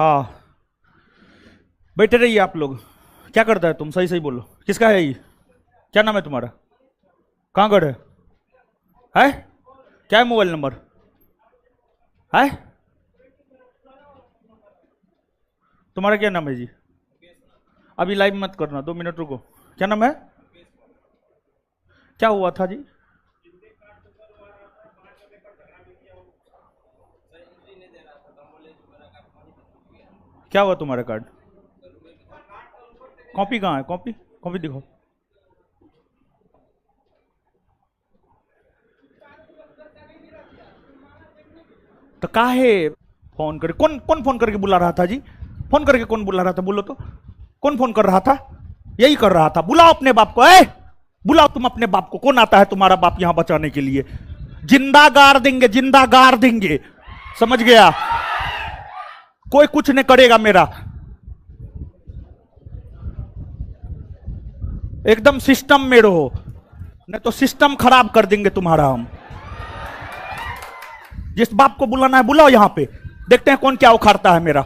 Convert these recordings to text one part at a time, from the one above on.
हाँ, बैठे रहिए आप लोग। क्या करता है तुम? सही सही बोलो, किसका है ये? क्या नाम है तुम्हारा? कहाँ घर है? क्या है मोबाइल नंबर है? तुम्हारा क्या नाम है जी? अभी लाइव मत करना, 2 मिनट रुको। क्या नाम है? क्या हुआ था जी? क्या हुआ तुम्हारा कार्ड? कॉपी कहाँ है? कॉपी कॉपी दिखाओ। तो काहे फोन करे? कौन कौन फोन करके बुला रहा था जी? फोन करके कौन बुला रहा था? बोलो तो, कौन फोन कर रहा था? यही कर रहा था। बुलाओ अपने बाप को। बुलाओ तुम अपने बाप को। कौन आता है तुम्हारा बाप यहां बचाने के लिए? जिंदा गाड़ देंगे, जिंदा गाड़ देंगे। समझ गया? कोई कुछ नहीं करेगा मेरा। एकदम सिस्टम में रहो, नहीं तो सिस्टम खराब कर देंगे तुम्हारा हम। जिस बाप को बुलाना है बुलाओ यहां पे, देखते हैं कौन क्या उखाड़ता है मेरा।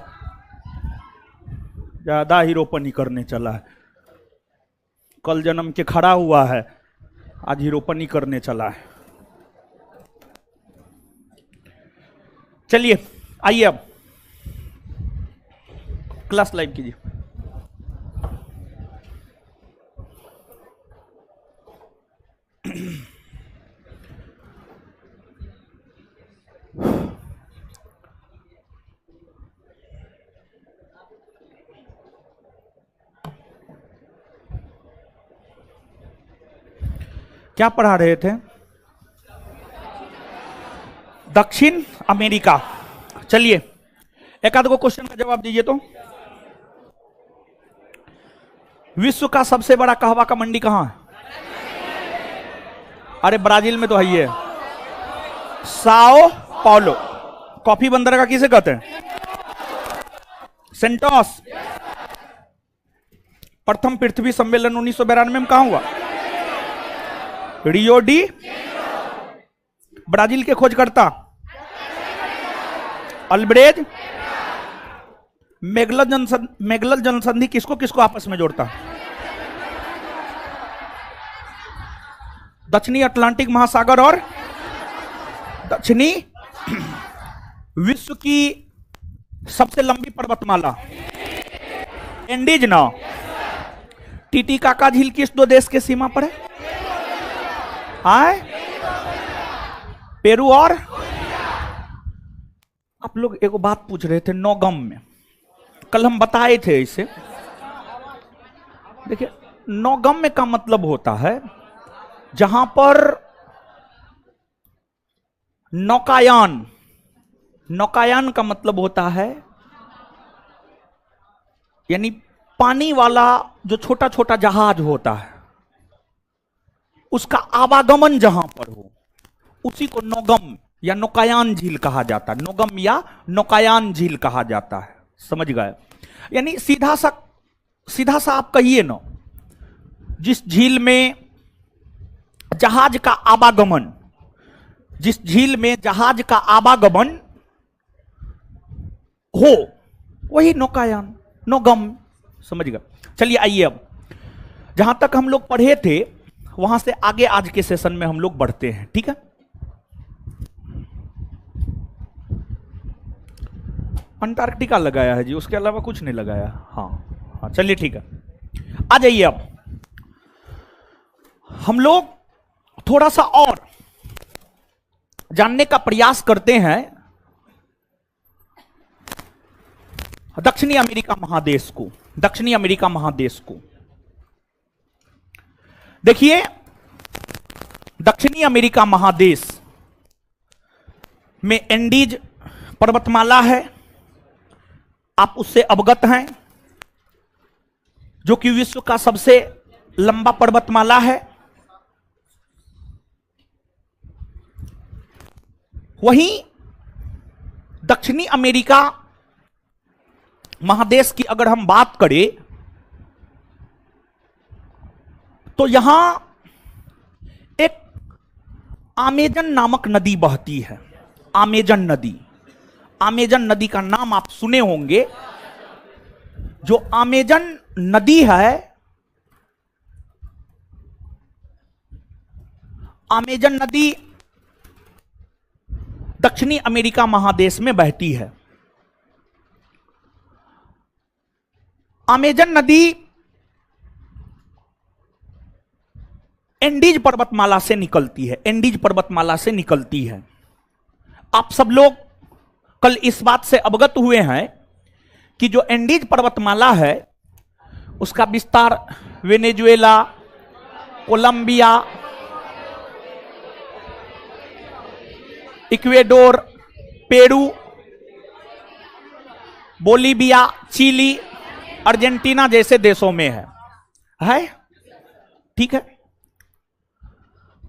ज्यादा हीरोपनी करने चला है। कल जन्म के खड़ा हुआ है, आज हीरोपनी करने चला है। चलिए आइए अब क्लास लाइव कीजिए। क्या पढ़ा रहे थे? दक्षिण अमेरिका। चलिए एक आध गो क्वेश्चन का जवाब दीजिए तो। विश्व का सबसे बड़ा कहवा का मंडी कहां है? अरे ब्राजील में तो है ये, साओ पाउलो। कॉफी बंदरगाह किसे कहते हैं? सेंटोस। प्रथम पृथ्वी सम्मेलन 1992 में कहां हुआ? Rio de. ब्राजील के खोजकर्ता अल्ब्रेज। मेगलन जनसंधि किसको किसको आपस में जोड़ता? दक्षिणी अटलांटिक महासागर और दक्षिणी। विश्व की सबसे लंबी पर्वतमाला एंडीज ना। टीटीकाका झील किस दो देश के सीमा पर है? आए पेरू और। आप लोग एक बात पूछ रहे थे नौगम में, कल हम बताए थे इसे। देखिए नौगम्य का मतलब होता है जहां पर नौकायान। नौकायान का मतलब होता है यानी पानी वाला जो छोटा छोटा जहाज होता है उसका आवागमन जहां पर हो उसी को नौगम या नौकायान झील कहा जाता है। नौगम या नौकायान झील कहा जाता है। समझ गए? यानी सीधा सा आप कहिए ना, जिस झील में जहाज का आवागमन, जिस झील में जहाज का आवागमन हो वही नौकायान, नौगम। समझ गए? चलिए आइए अब जहां तक हम लोग पढ़े थे वहां से आगे आज के सेशन में हम लोग बढ़ते हैं। ठीक है? अंटार्कटिका लगाया है जी, उसके अलावा कुछ नहीं लगाया। हाँ हाँ चलिए ठीक है। आ जाइए अब हम लोग थोड़ा सा और जानने का प्रयास करते हैं दक्षिणी अमेरिका महादेश को। दक्षिणी अमेरिका महादेश को देखिए, दक्षिणी अमेरिका महादेश में एंडीज पर्वतमाला है, आप उससे अवगत हैं, जो कि विश्व का सबसे लंबा पर्वतमाला है। वहीं दक्षिणी अमेरिका महादेश की अगर हम बात करें तो यहां एक अमेजन नामक नदी बहती है। अमेजन नदी। अमेजन नदी का नाम आप सुने होंगे। जो अमेजन नदी है, अमेजन नदी दक्षिणी अमेरिका महादेश में बहती है। अमेजन नदी एंडीज पर्वतमाला से निकलती है, एंडीज पर्वतमाला से निकलती है। आप सब लोग कल इस बात से अवगत हुए हैं कि जो एंडीज पर्वतमाला है उसका विस्तार Venezuela, Colombia, Ecuador, Peru, Bolivia, Chile, Argentina जैसे देशों में है। ठीक है।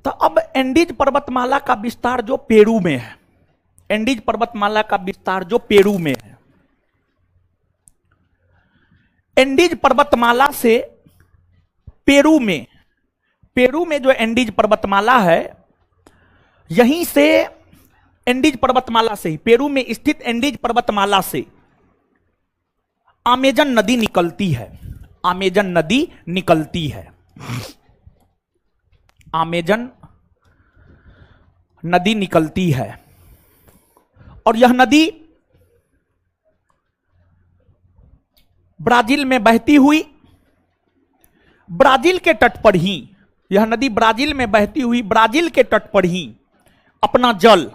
तो अब एंडीज पर्वतमाला का विस्तार जो पेरू में है, एंडीज पर्वतमाला का विस्तार जो पेरू में है, एंडीज पर्वतमाला से पेरू में जो एंडीज पर्वतमाला है, यहीं से एंडीज पर्वतमाला से ही, पेरू में स्थित एंडीज पर्वतमाला से अमेजन नदी निकलती है। अमेजन नदी निकलती है। अमेजन नदी निकलती है और यह नदी ब्राजील में बहती हुई, ब्राजील के तट पर ही, यह नदी ब्राजील में बहती हुई ब्राजील के तट पर ही अपना जल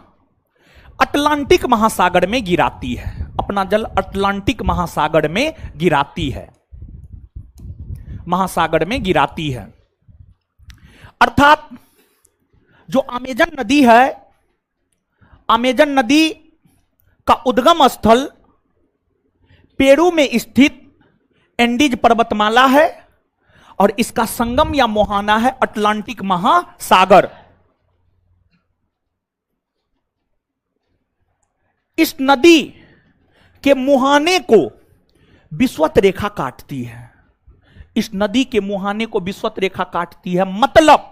अटलांटिक महासागर में गिराती है। अपना जल अटलांटिक महासागर में गिराती है, महासागर में गिराती है। अर्थात जो अमेजन नदी है, अमेजन नदी का उद्गम स्थल पेरू में स्थित एंडीज पर्वतमाला है और इसका संगम या मुहाना है अटलांटिक महासागर। इस नदी के मुहाने को विषुवत रेखा काटती है। इस नदी के मुहाने को विषुवत रेखा काटती है। मतलब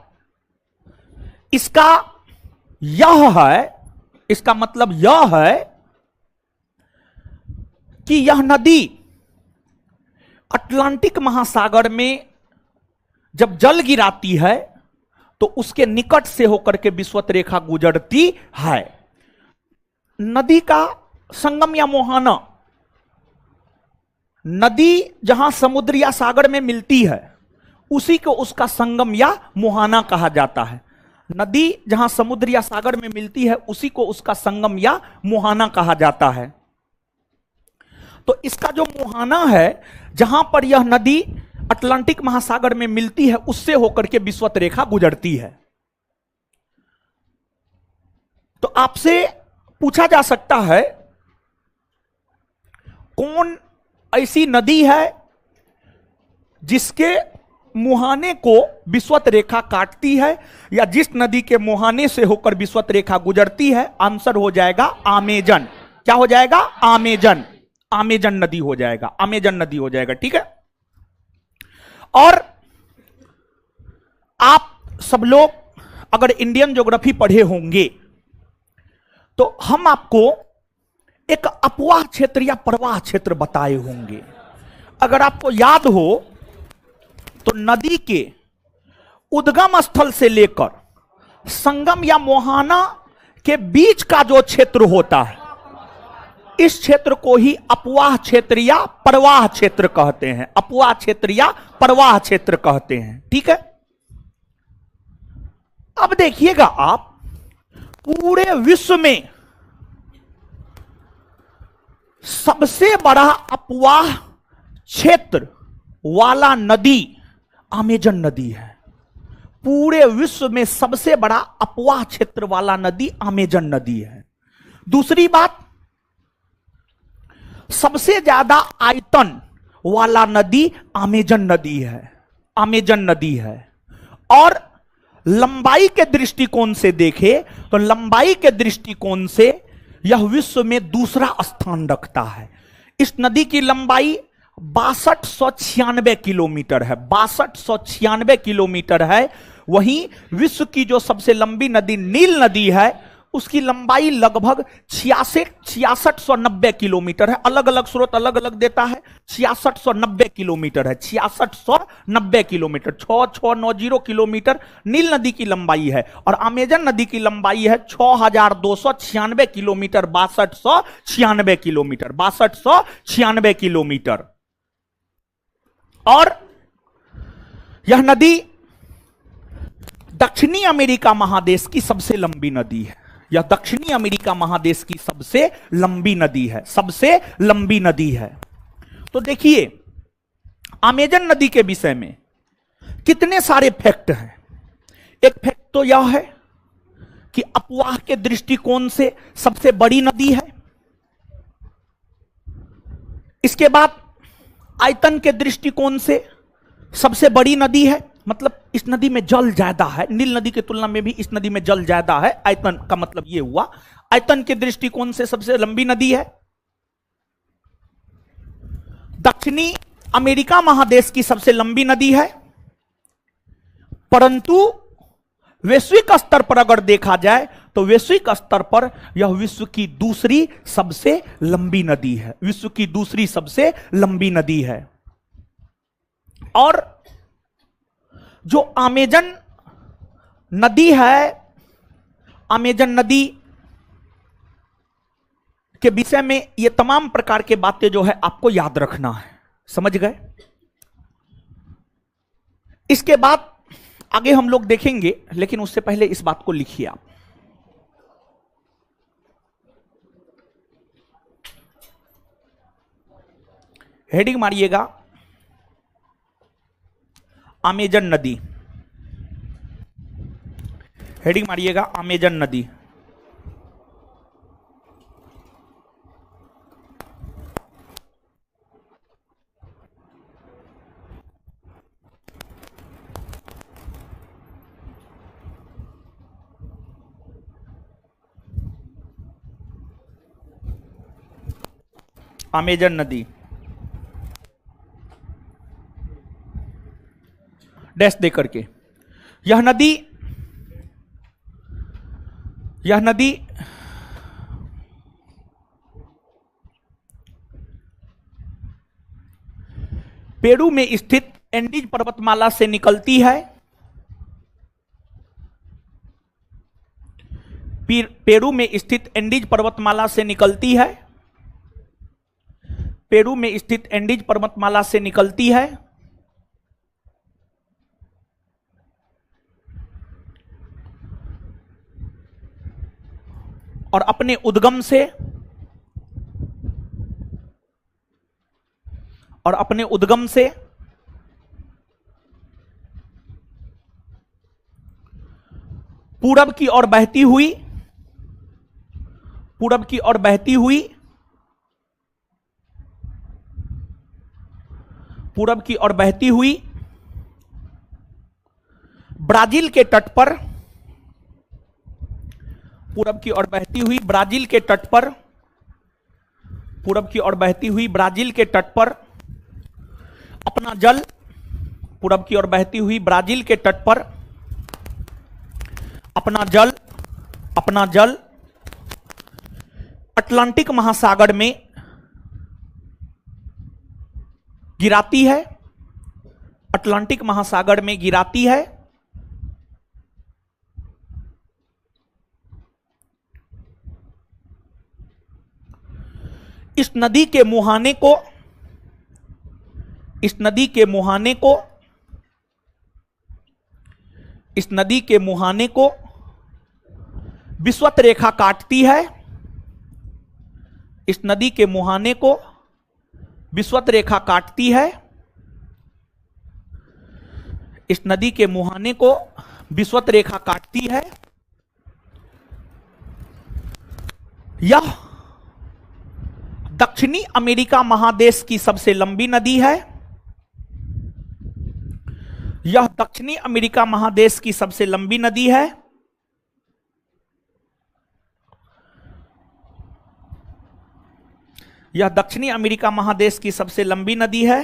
इसका यह है, इसका मतलब यह है कि यह नदी अटलांटिक महासागर में जब जल गिराती है तो उसके निकट से होकर के विषुवत रेखा गुजरती है। नदी का संगम या मुहाना, नदी जहां समुद्र या सागर में मिलती है उसी को उसका संगम या मुहाना कहा जाता है। नदी जहां समुद्र या सागर में मिलती है उसी को उसका संगम या मुहाना कहा जाता है। तो इसका जो मुहाना है, जहां पर यह नदी अटलांटिक महासागर में मिलती है, उससे होकर के विषुवत रेखा गुजरती है। तो आपसे पूछा जा सकता है कौन ऐसी नदी है जिसके मुहाने को विषुवत रेखा काटती है, या जिस नदी के मुहाने से होकर विषुवत रेखा गुजरती है। आंसर हो जाएगा अमेजन। क्या हो जाएगा? अमेजन। अमेजन नदी हो जाएगा, अमेजन नदी हो जाएगा। ठीक है। और आप सब लोग अगर इंडियन ज्योग्राफी पढ़े होंगे तो हम आपको एक अपवाह क्षेत्र या प्रवाह क्षेत्र बताए होंगे। अगर आपको याद हो तो नदी के उद्गम स्थल से लेकर संगम या मोहाना के बीच का जो क्षेत्र होता है, इस क्षेत्र को ही अपवाह क्षेत्र या प्रवाह क्षेत्र कहते हैं। अपवाह क्षेत्र या प्रवाह क्षेत्र कहते हैं। ठीक है। अब देखिएगा आप, पूरे विश्व में सबसे बड़ा अपवाह क्षेत्र वाला नदी अमेजन नदी है। पूरे विश्व में सबसे बड़ा अपवाह क्षेत्र वाला नदी अमेजन नदी है। दूसरी बात, सबसे ज्यादा आयतन वाला नदी अमेजन नदी है, अमेजन नदी है। और लंबाई के दृष्टिकोण से देखे तो लंबाई के दृष्टिकोण से यह विश्व में दूसरा स्थान रखता है। इस नदी की लंबाई 6296 किलोमीटर है, 6296 किलोमीटर है। वहीं विश्व की जो सबसे लंबी नदी नील नदी है उसकी लंबाई लगभग 6690 किलोमीटर है। अलग अलग स्रोत अलग अलग देता है। 6690 किलोमीटर है, 6690 किलोमीटर, 6690 किलोमीटर नील नदी की लंबाई है। और अमेजन नदी की लंबाई है 6296 किलोमीटर, 6296 किलोमीटर, 6296 किलोमीटर। और यह नदी दक्षिणी अमेरिका महादेश की सबसे लंबी नदी है। यह दक्षिणी अमेरिका महादेश की सबसे लंबी नदी है, सबसे लंबी नदी है। तो देखिए अमेजन नदी के विषय में कितने सारे फैक्ट हैं। एक फैक्ट तो यह है कि अपवाह के दृष्टिकोण से सबसे बड़ी नदी है। इसके बाद आयतन के दृष्टिकोण से सबसे बड़ी नदी है, मतलब इस नदी में जल ज्यादा है। नील नदी की तुलना में भी इस नदी में जल ज्यादा है। आयतन का मतलब यह हुआ, आयतन के दृष्टिकोण से सबसे लंबी नदी है। दक्षिणी अमेरिका महादेश की सबसे लंबी नदी है। परंतु वैश्विक स्तर पर अगर देखा जाए तो वैश्विक स्तर पर यह विश्व की दूसरी सबसे लंबी नदी है। विश्व की दूसरी सबसे लंबी नदी है। और जो अमेजन नदी है, अमेजन नदी के विषय में ये तमाम प्रकार के बातें जो है आपको याद रखना है। समझ गए? इसके बाद आगे हम लोग देखेंगे, लेकिन उससे पहले इस बात को लिखिए आप। हेडिंग मारिएगा अमेजन नदी। हेडिंग मारिएगा अमेजन नदी। अमेजन नदी डैश दे करके, यह नदी पेरू में स्थित एंडीज पर्वतमाला से निकलती है। पेरू में स्थित एंडीज पर्वतमाला से निकलती है। पेरू में स्थित एंडीज पर्वतमाला से निकलती है। और अपने उद्गम से पूरब की ओर बहती हुई ब्राजील के तट पर, पूरब की ओर बहती हुई ब्राजील के तट पर, पूरब की ओर बहती हुई ब्राजील के तट पर अपना जल, पूरब की ओर बहती हुई ब्राजील के तट पर अपना जल अटलांटिक महासागर में गिराती है। अटलांटिक महासागर में गिराती है। इस नदी के मुहाने को विषुवत रेखा काटती है। इस नदी के मुहाने को विषुवत रेखा काटती है। इस नदी के मुहाने को विषुवत रेखा काटती है। यह दक्षिणी अमेरिका महादेश की सबसे लंबी नदी है। यह दक्षिणी अमेरिका महादेश की सबसे लंबी नदी है। यह दक्षिणी अमेरिका महादेश की सबसे लंबी नदी है।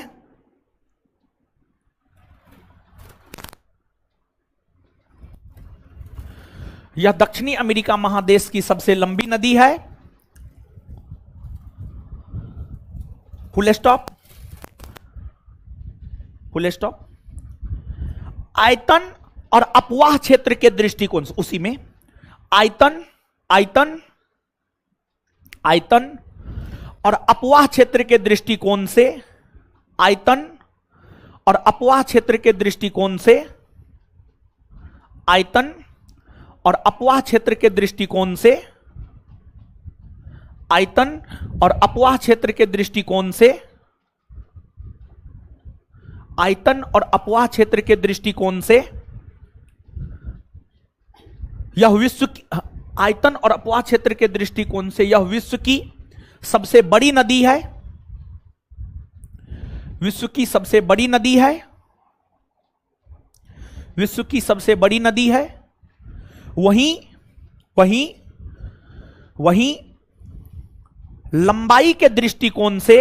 यह दक्षिणी अमेरिका महादेश की सबसे लंबी नदी है। Full stop, full stop. आयतन और अपवाह क्षेत्र के दृष्टिकोण से, उसी में आयतन आयतन आयतन और अपवाह क्षेत्र के दृष्टिकोण से, आयतन और अपवाह क्षेत्र के दृष्टिकोण से, आयतन और अपवाह क्षेत्र के दृष्टिकोण से, आयतन और अपवाह क्षेत्र के दृष्टिकोण से, आयतन और अपवाह क्षेत्र के दृष्टिकोण से यह विश्व की, आयतन और अपवाह क्षेत्र के दृष्टिकोण से यह विश्व की सबसे बड़ी नदी है। विश्व की सबसे बड़ी नदी है। विश्व की सबसे बड़ी नदी है। वहीं वहीं वहीं लंबाई के दृष्टिकोण से,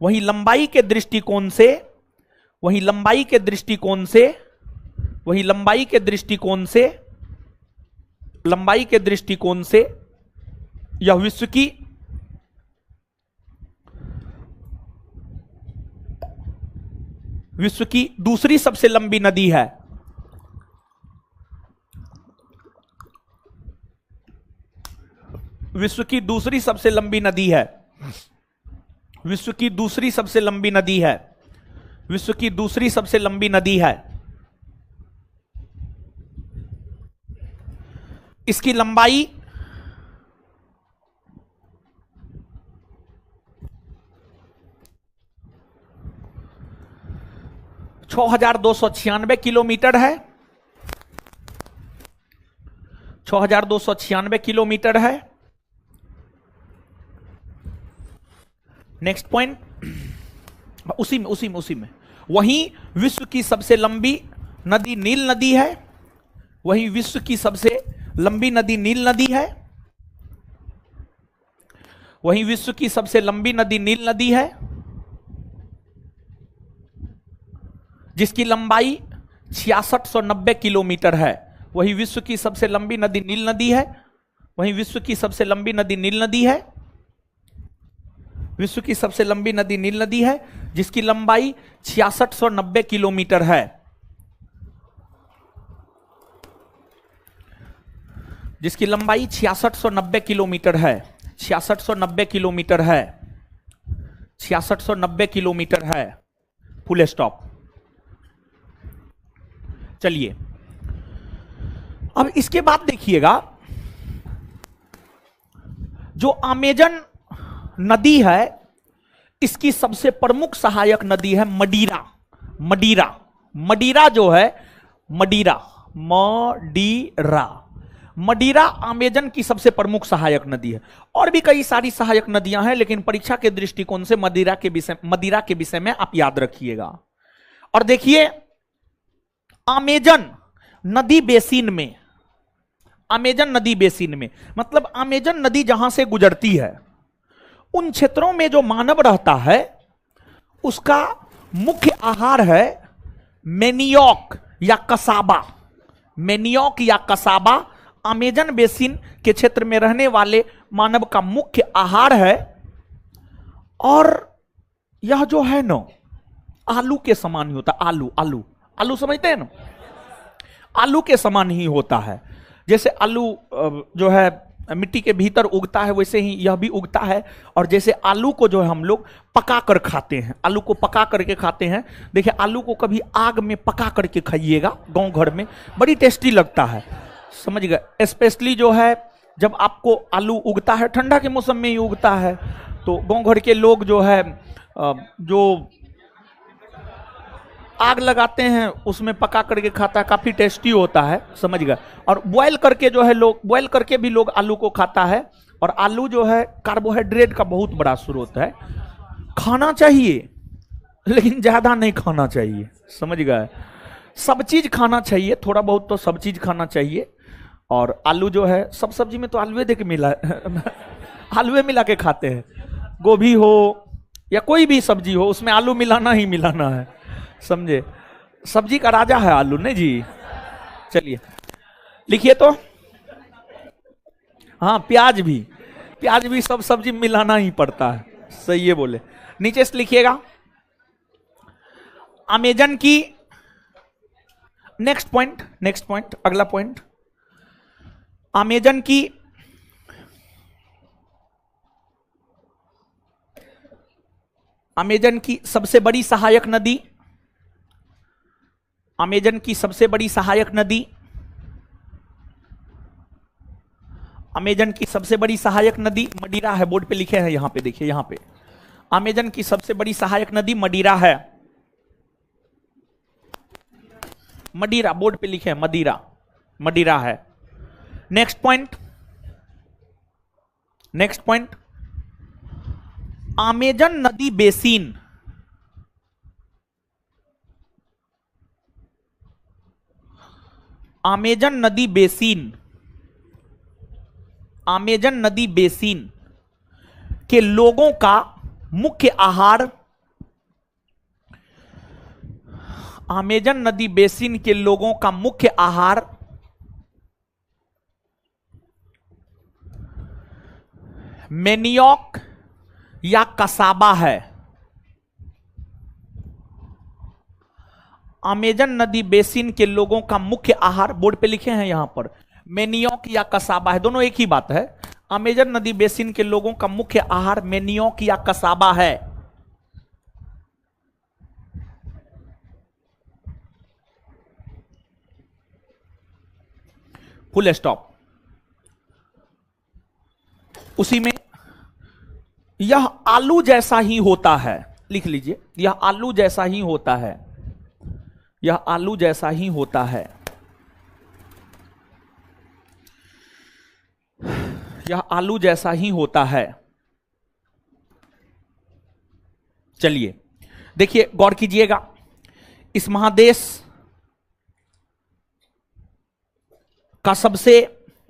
वहीं लंबाई के दृष्टिकोण से, वहीं लंबाई के दृष्टिकोण से, वहीं लंबाई के दृष्टिकोण से, लंबाई के दृष्टिकोण से यह विश्व की दूसरी सबसे लंबी नदी है। विश्व की दूसरी सबसे लंबी नदी है। विश्व की दूसरी सबसे लंबी नदी है। विश्व की दूसरी सबसे लंबी नदी है। इसकी लंबाई 6,296 किलोमीटर है। 6,296 किलोमीटर है। नेक्स्ट पॉइंट, उसी में वहीं विश्व की सबसे लंबी नदी नील नदी है। वहीं विश्व की सबसे लंबी नदी नील नदी है। वहीं विश्व की सबसे लंबी नदी नील नदी है, जिसकी लंबाई 6690 किलोमीटर है। वही विश्व की सबसे लंबी नदी नील नदी है। वही विश्व की सबसे लंबी नदी नील नदी है। विश्व की सबसे लंबी नदी नील नदी है, जिसकी लंबाई 6690 किलोमीटर है। जिसकी लंबाई 6690 किलोमीटर है। 6690 किलोमीटर है। 6690 किलोमीटर है। Full stop. चलिए अब इसके बाद देखिएगा, जो अमेजन नदी है इसकी सबसे प्रमुख सहायक नदी है मडीरा। मडीरा, मडीरा जो है, मडीरा, मडीरा, मडीरा अमेजन की सबसे प्रमुख सहायक नदी है। और भी कई सारी सहायक नदियां हैं, लेकिन परीक्षा के दृष्टिकोण से मदीरा के विषय में आप याद रखिएगा। और देखिए अमेजन नदी बेसिन में, अमेजन नदी बेसिन में मतलब अमेजन नदी जहां से गुजरती है, उन क्षेत्रों में जो मानव रहता है उसका मुख्य आहार है मेनियोक या कसाबा। मेनियोक या कसाबा अमेजन बेसिन के क्षेत्र में रहने वाले मानव का मुख्य आहार है। और यह जो है ना आलू के समान ही होता है। आलू, आलू, आलू समझते हैं ना, आलू के समान ही होता है। जैसे आलू जो है मिट्टी के भीतर उगता है, वैसे ही यह भी उगता है। और जैसे आलू को जो है हम लोग पका कर खाते हैं, आलू को पका करके खाते हैं। देखिए आलू को कभी आग में पका करके खाइएगा, गांव घर में बड़ी टेस्टी लगता है, समझ गए। स्पेशली जो है जब आपको आलू उगता है, ठंडा के मौसम में ही उगता है, तो गांव घर के लोग जो है जो आग लगाते हैं उसमें पका करके खाता है, काफी टेस्टी होता है, समझ गए। और बॉयल करके जो है लोग, बॉयल करके भी लोग आलू को खाता है। और आलू जो है कार्बोहाइड्रेट का बहुत बड़ा स्रोत है। खाना चाहिए लेकिन ज्यादा नहीं खाना चाहिए, समझ गए। सब चीज खाना चाहिए, थोड़ा बहुत तो सब चीज खाना चाहिए। और आलू जो है सब सब्जी में तो आलूए दे के मिला आलूए मिला के खाते हैं। गोभी हो या कोई भी सब्जी हो, उसमें आलू मिलाना ही मिलाना है, समझे। सब्जी का राजा है आलू, नहीं जी। चलिए लिखिए तो। हाँ प्याज भी सब सब्जी मिलाना ही पड़ता है, सही है बोले। नीचे से लिखिएगा अमेजन की, नेक्स्ट पॉइंट अगला पॉइंट, अमेजन की सबसे बड़ी सहायक नदी, अमेजन की सबसे बड़ी सहायक नदी, अमेजन की सबसे बड़ी सहायक नदी मदिरा है। बोर्ड पे लिखे हैं, यहां पे देखिए, यहां पे अमेजन की सबसे बड़ी सहायक नदी मदिरा है। मदिरा, बोर्ड पे लिखे हैं मदिरा है। नेक्स्ट पॉइंट, अमेजन नदी बेसिन, अमेजन नदी बेसिन के लोगों का मुख्य आहार, अमेजन नदी बेसिन के लोगों का मुख्य आहार मेनियोक या कसाबा है। अमेजन नदी बेसिन के लोगों का मुख्य आहार, बोर्ड पे लिखे हैं यहां पर, मेनियोक या कसाबा है, दोनों एक ही बात है। अमेजन नदी बेसिन के लोगों का मुख्य आहार मेनियोक या कसाबा है। Full stop. उसी में यह आलू जैसा ही होता है, लिख लीजिए, यह आलू जैसा ही होता है, यह आलू जैसा ही होता है, यह आलू जैसा ही होता है। चलिए देखिए, गौर कीजिएगा, इस महादेश का सबसे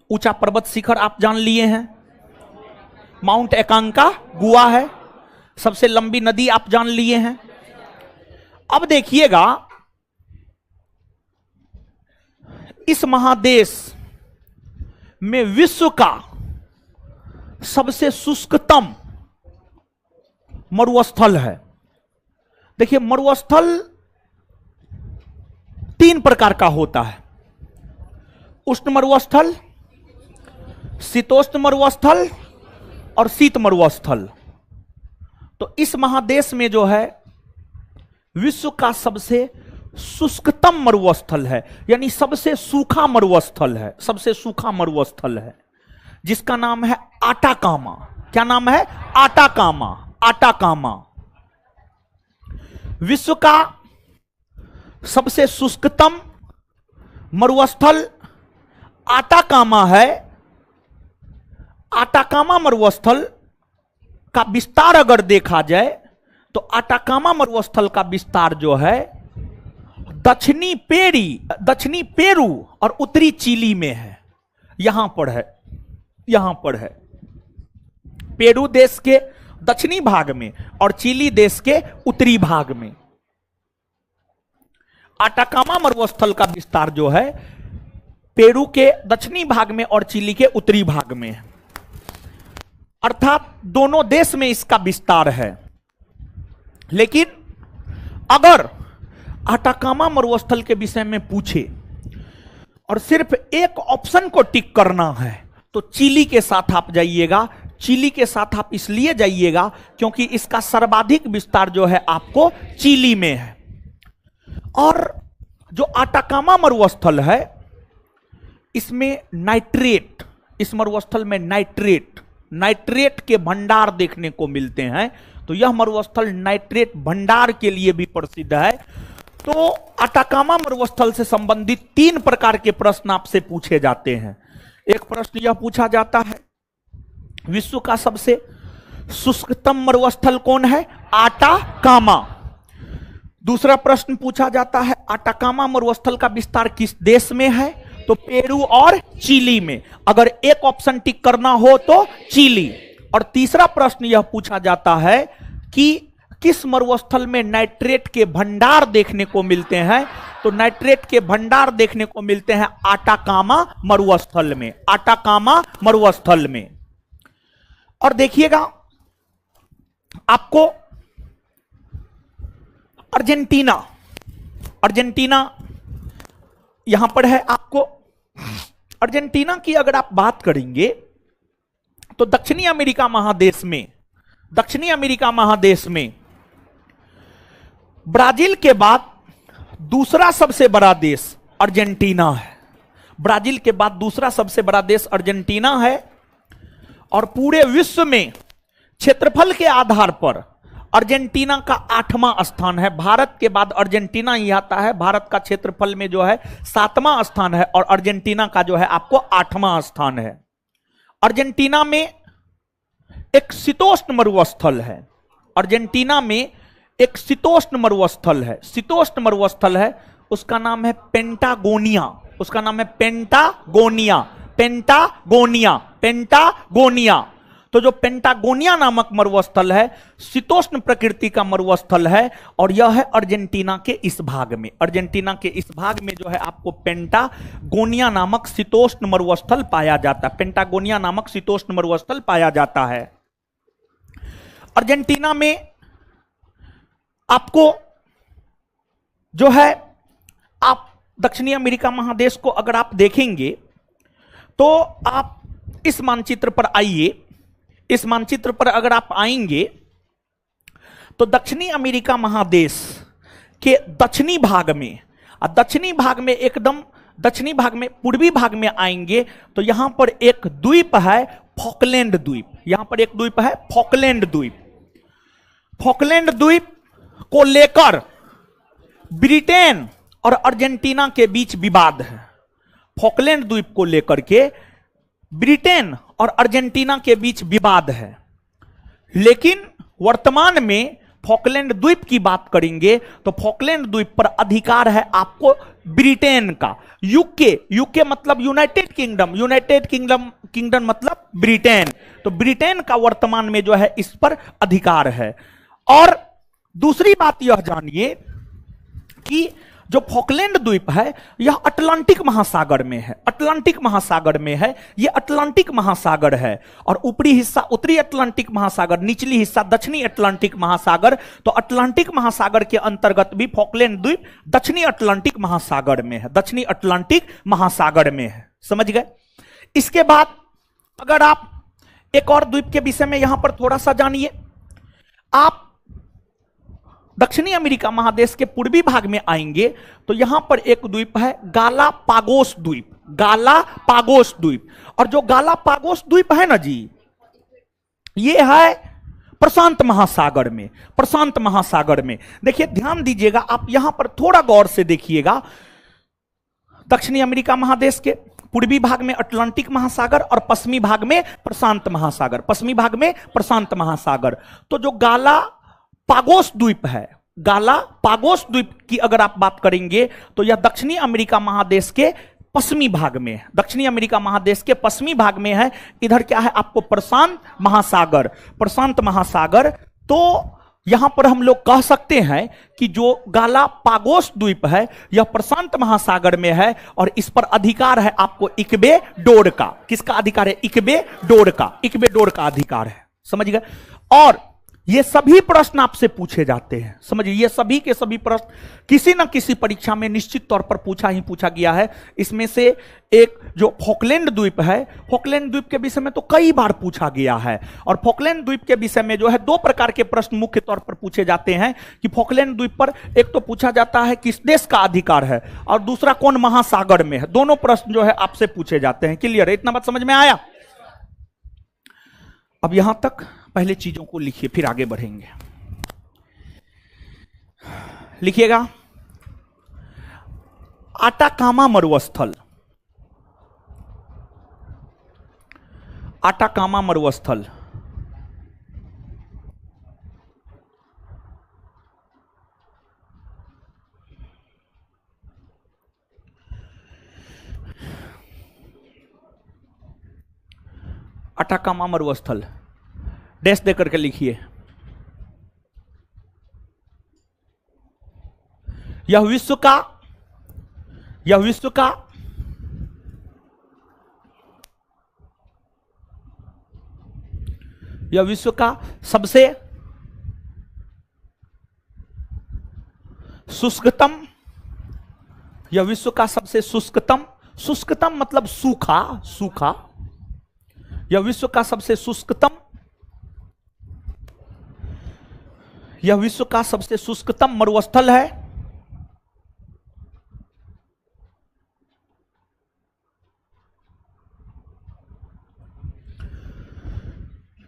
ऊंचा पर्वत शिखर आप जान लिए हैं, माउंट एकांका गुआ है। सबसे लंबी नदी आप जान लिए हैं। अब देखिएगा, इस महादेश में विश्व का सबसे शुष्कतम मरुस्थल है। देखिए, मरुस्थल 3 प्रकार का होता है, उष्ण मरुस्थल, शीतोष्ण मरुस्थल और शीत मरुस्थल। तो इस महादेश में जो है विश्व का सबसे शुष्कतम मरुस्थल है, यानी सबसे सूखा मरुस्थल है, सबसे सूखा मरुस्थल है, जिसका नाम है आटाकामा। क्या नाम है? आटाकामा। आटाकामा विश्व का सबसे शुष्कतम मरुस्थल आटाकामा है। आटाकामा मरुस्थल का विस्तार अगर देखा जाए तो आटाकामा मरुस्थल का विस्तार जो है दक्षिणी पेरू और उत्तरी चिली में है। यहां पर है, यहां पर है, पेरू देश के दक्षिणी भाग में और चिली देश के उत्तरी भाग में। आटाकामा मरुस्थल का विस्तार जो है पेरू के दक्षिणी भाग में और चिली के उत्तरी भाग में है, अर्थात दोनों देश में इसका विस्तार है। लेकिन अगर आटाकामा मरुस्थल के विषय में पूछे और सिर्फ एक ऑप्शन को टिक करना है तो चिली के साथ आप जाइएगा। चिली के साथ आप इसलिए जाइएगा क्योंकि इसका सर्वाधिक विस्तार जो है आपको चिली में है। और जो आटाकामा मरुस्थल है इसमें नाइट्रेट, इस मरुस्थल में नाइट्रेट के भंडार देखने को मिलते हैं। तो यह मरुस्थल नाइट्रेट भंडार के लिए भी प्रसिद्ध है। तो आटाकामा मरुस्थल से संबंधित 3 प्रकार के प्रश्न आपसे पूछे जाते हैं। एक प्रश्न यह पूछा जाता है, विश्व का सबसे शुष्कतम मरुस्थल कौन है? आटाकामा। दूसरा प्रश्न पूछा जाता है, आटाकामा मरुस्थल का विस्तार किस देश में है? तो पेरू और चिली में। अगर एक ऑप्शन टिक करना हो तो चिली। और तीसरा प्रश्न यह पूछा जाता है कि किस मरुस्थल में नाइट्रेट के भंडार देखने को मिलते हैं? तो नाइट्रेट के भंडार देखने को मिलते हैं आटाकामा मरुस्थल में, आटाकामा मरुस्थल में। और देखिएगा आपको अर्जेंटीना, अर्जेंटीना यहां पर है। आपको अर्जेंटीना की अगर आप बात करेंगे तो दक्षिणी अमेरिका महादेश में, दक्षिणी अमेरिका महादेश में ब्राजील के बाद दूसरा सबसे बड़ा देश अर्जेंटीना है। ब्राजील के बाद दूसरा सबसे बड़ा देश अर्जेंटीना है। और पूरे विश्व में क्षेत्रफल के आधार पर अर्जेंटीना का 8वां स्थान है। भारत के बाद अर्जेंटीना ही आता है। भारत का क्षेत्रफल में जो है 7वां स्थान है और अर्जेंटीना का जो है आपको 8वां स्थान है। अर्जेंटीना में एक शीतोष्ण मरुस्थल है। अर्जेंटीना में एक शीतोष्ण मरुस्थल है, शीतोष्ण मरुस्थल है, उसका नाम है पेंटागोनिया, उसका नाम है पेंटागोनिया, पेंटागोनिया, पेंटागोनिया। तो जो पेंटागोनिया नामक मरुस्थल है शीतोष्ण प्रकृति का मरुस्थल है और यह है अर्जेंटीना के इस भाग में। अर्जेंटीना के इस भाग में जो है आपको पेंटागोनिया नामक शीतोष्ण मरुस्थल पाया जाता है, पेंटागोनिया नामक शीतोष्ण मरुस्थल पाया जाता है। अर्जेंटीना में आपको जो है, आप दक्षिणी अमेरिका महादेश को अगर आप देखेंगे तो आप इस मानचित्र पर आइए, इस मानचित्र पर अगर आप आएंगे तो दक्षिणी अमेरिका महादेश के दक्षिणी भाग में, दक्षिणी भाग में एकदम दक्षिणी भाग में पूर्वी भाग में आएंगे तो यहां पर एक द्वीप है फॉकलैंड द्वीप, यहां पर एक द्वीप है फॉकलैंड द्वीप। फॉकलैंड द्वीप को लेकर ब्रिटेन और अर्जेंटीना के बीच विवाद है। फॉकलैंड द्वीप को लेकर के ब्रिटेन और अर्जेंटीना के बीच विवाद है। लेकिन वर्तमान में फॉकलैंड द्वीप की बात करेंगे तो फॉकलैंड द्वीप पर अधिकार है आपको ब्रिटेन का। यूके, यूके मतलब United kingdom, United kingdom, kingdom मतलब ब्रिटेन। तो ब्रिटेन का वर्तमान में जो है इस पर अधिकार है। और दूसरी बात यह जानिए कि जो फॉकलैंड द्वीप है यह अटलांटिक महासागर में है, अटलांटिक महासागर में है, यह अटलांटिक महासागर है। और ऊपरी हिस्सा उत्तरी अटलांटिक महासागर, निचली हिस्सा दक्षिणी अटलांटिक महासागर। तो अटलांटिक महासागर के अंतर्गत भी फॉकलैंड द्वीप दक्षिणी अटलांटिक महासागर में है, दक्षिणी अटलांटिक महासागर में है। समझ गए? इसके बाद अगर आप एक और द्वीप के विषय में यहां पर थोड़ा सा जानिए, आप दक्षिणी अमेरिका महादेश के पूर्वी भाग में आएंगे तो यहां पर एक द्वीप है गालापागोस द्वीप, गालापागोस द्वीप। और जो गालापागोस द्वीप है ना जी, ये है प्रशांत महासागर में, प्रशांत महासागर में। देखिए ध्यान दीजिएगा, आप यहां पर थोड़ा गौर से देखिएगा। दक्षिणी अमेरिका महादेश के पूर्वी भाग में अटलांटिक महासागर और पश्चिमी भाग में प्रशांत महासागर, पश्चिमी भाग में प्रशांत महासागर। तो जो गालापागोस द्वीप है, गालापागोस द्वीप की अगर आप बात करेंगे तो यह दक्षिणी अमेरिका महादेश के पश्चिमी भाग में है, दक्षिणी अमेरिका महादेश के पश्चिमी भाग में है। इधर क्या है आपको प्रशांत महासागर, प्रशांत महासागर। तो यहां पर हम लोग कह सकते हैं कि जो गालापागोस द्वीप है यह प्रशांत महासागर में है और इस पर अधिकार है आपको इक्वेडोर का। किसका अधिकार है? इक्वेडोर का, इक्वेडोर का अधिकार है। समझ गए? और ये सभी प्रश्न आपसे पूछे जाते हैं, समझिए ये सभी के सभी प्रश्न किसी न किसी परीक्षा में निश्चित तौर पर पूछा गया है। इसमें से एक जो फॉकलैंड द्वीप है, फॉकलैंड द्वीप के विषय में तो कई बार पूछा गया है। और फॉकलैंड द्वीप के विषय में जो है दो प्रकार के प्रश्न मुख्य तौर पर पूछे जाते हैं कि फॉकलैंड द्वीप पर एक तो पूछा जाता है किस देश का अधिकार है और दूसरा कौन महासागर में है। दोनों प्रश्न जो है आपसे पूछे जाते हैं। क्लियर है? इतना बात समझ में आया? अब यहां तक पहले चीजों को लिखिए, फिर आगे बढ़ेंगे। लिखिएगा आटाकामा मरुस्थल, आटाकामा मरुस्थल आटाकामा मरुस्थल डैश दे करके लिखिए। यह विश्व का यह विश्व का सबसे शुष्कतम, यह विश्व का सबसे शुष्कतम, शुष्कतम मतलब सूखा, सूखा, यह विश्व का सबसे शुष्कतम, यह विश्व का सबसे शुष्कतम मरुस्थल है।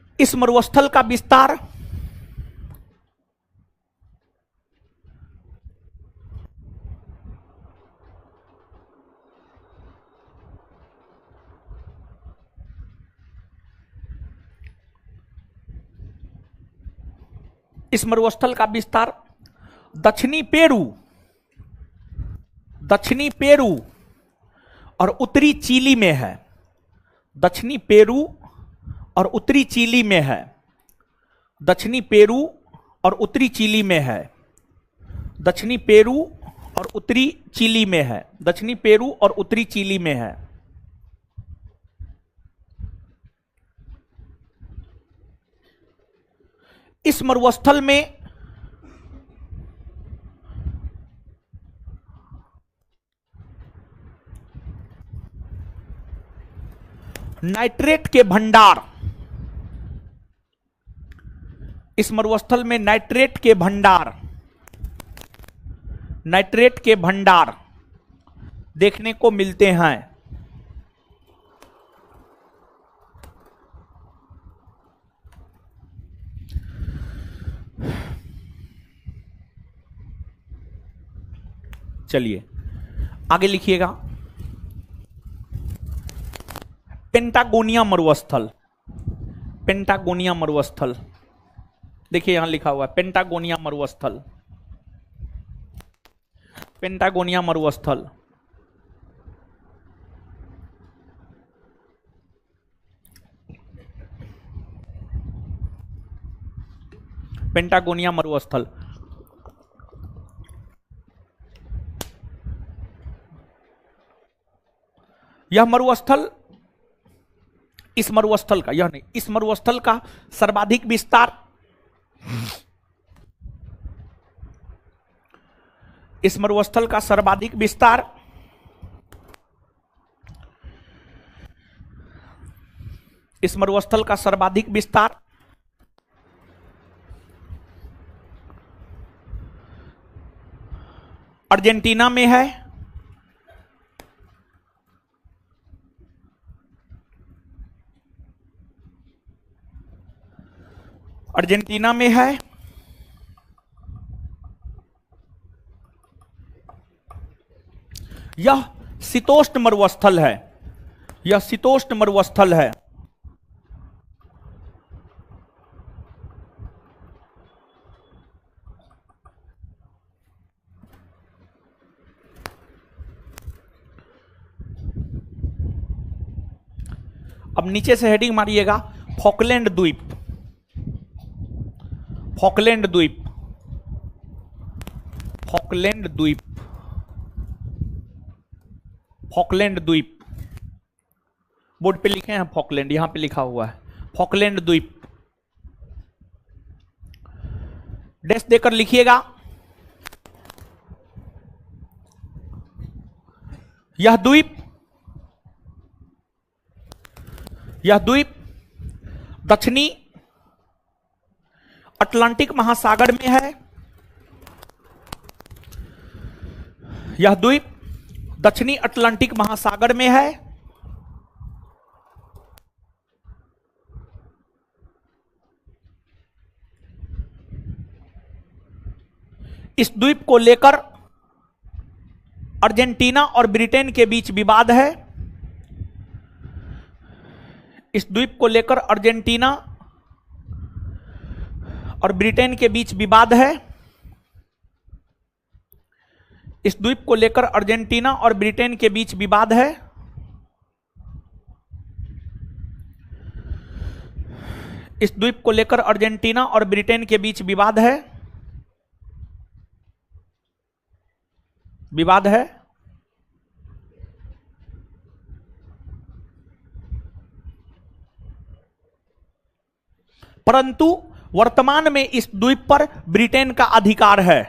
इस मरुस्थल का विस्तार दक्षिणी पेरू और उत्तरी चिली में है। दक्षिणी पेरू और उत्तरी चिली में है। दक्षिणी पेरू और उत्तरी चिली में है। दक्षिणी पेरू और उत्तरी चिली में है। दक्षिणी पेरू और उत्तरी चिली में है। इस मरुस्थल में नाइट्रेट के भंडार, इस मरुस्थल में नाइट्रेट के भंडार देखने को मिलते हैं। चलिए आगे लिखिएगा। पेंटागोनिया मरुस्थल, पेंटागोनिया मरुस्थल देखिए यहां लिखा हुआ है पेंटागोनिया मरुस्थल, पेंटागोनिया मरुस्थल। पेंटागोनिया मरुस्थल यह मरुस्थल, इस मरुस्थल का, यह नहीं, इस मरुस्थल का सर्वाधिक विस्तार, इस मरुस्थल का सर्वाधिक विस्तार इस मरुस्थल का सर्वाधिक विस्तार अर्जेंटीना में है। अर्जेंटीना में है। यह शीतोष्ण मरुस्थल है। यह शीतोष्ण मरुस्थल है। अब नीचे से हेडिंग मारिएगा फॉकलैंड द्वीप, फॉकलैंड द्वीप, फॉकलैंड द्वीप, फॉकलैंड द्वीप। बोर्ड पे लिखे हैं फॉकलैंड, यहां पे लिखा हुआ है फॉकलैंड द्वीप। डैश देकर लिखिएगा। यह द्वीप दक्षिणी अटलांटिक महासागर में है। यह द्वीप दक्षिणी अटलांटिक महासागर में है। इस द्वीप को लेकर अर्जेंटीना और ब्रिटेन के बीच विवाद है। इस द्वीप को लेकर अर्जेंटीना और ब्रिटेन के बीच विवाद है। इस द्वीप को लेकर अर्जेंटीना और ब्रिटेन के बीच विवाद है। इस द्वीप को लेकर अर्जेंटीना और ब्रिटेन के बीच विवाद है। विवाद है। परंतु वर्तमान में इस द्वीप पर ब्रिटेन का अधिकार है।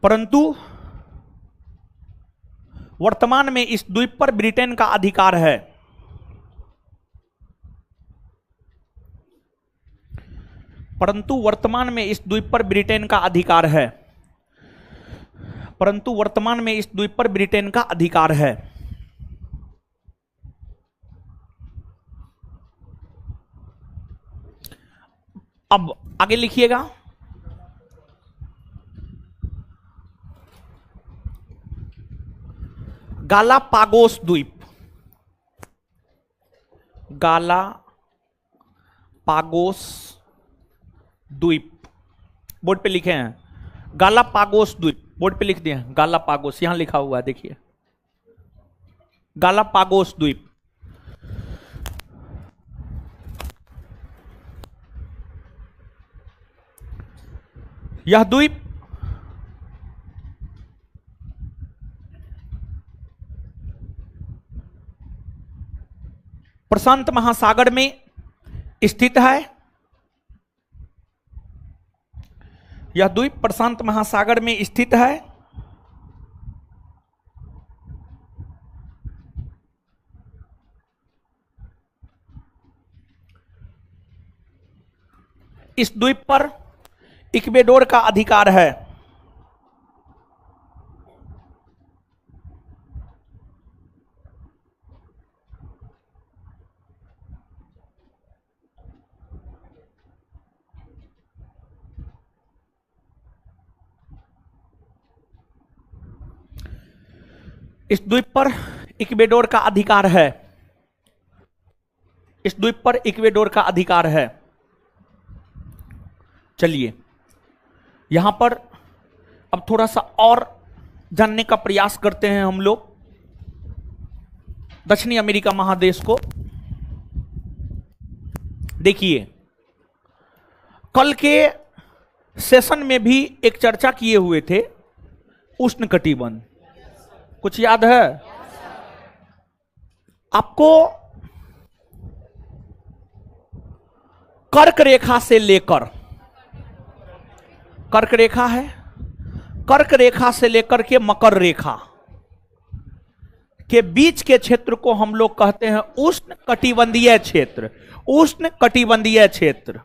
परंतु वर्तमान में इस द्वीप पर ब्रिटेन का अधिकार है। परंतु वर्तमान में इस द्वीप पर ब्रिटेन का अधिकार है। परंतु वर्तमान में इस द्वीप पर ब्रिटेन का अधिकार है। अब आगे लिखिएगा, गालापागोस द्वीप, गालापागोस द्वीप बोर्ड पे लिखे हैं, गालापागोस द्वीप बोर्ड पे लिख दिए हैं, गालापागोस यहां लिखा हुआ है, देखिए गालापागोस द्वीप। यह द्वीप प्रशांत महासागर में स्थित है। यह द्वीप प्रशांत महासागर में स्थित है। इस द्वीप पर इक्वेडोर का अधिकार है। इस द्वीप पर इक्वेडोर का अधिकार है। इस द्वीप पर इक्वेडोर का अधिकार है। चलिए यहां पर अब थोड़ा सा और जानने का प्रयास करते हैं हम लोग दक्षिणी अमेरिका महादेश को। देखिए कल के सेशन में भी एक चर्चा किए हुए थे उष्णकटिबंध, कुछ याद है आपको? कर्क रेखा से लेकर, कर्क रेखा है, कर्क रेखा से लेकर के मकर रेखा के बीच के क्षेत्र को हम लोग कहते हैं उष्ण कटिबंधीय क्षेत्र। उष्ण कटिबंधीय क्षेत्र,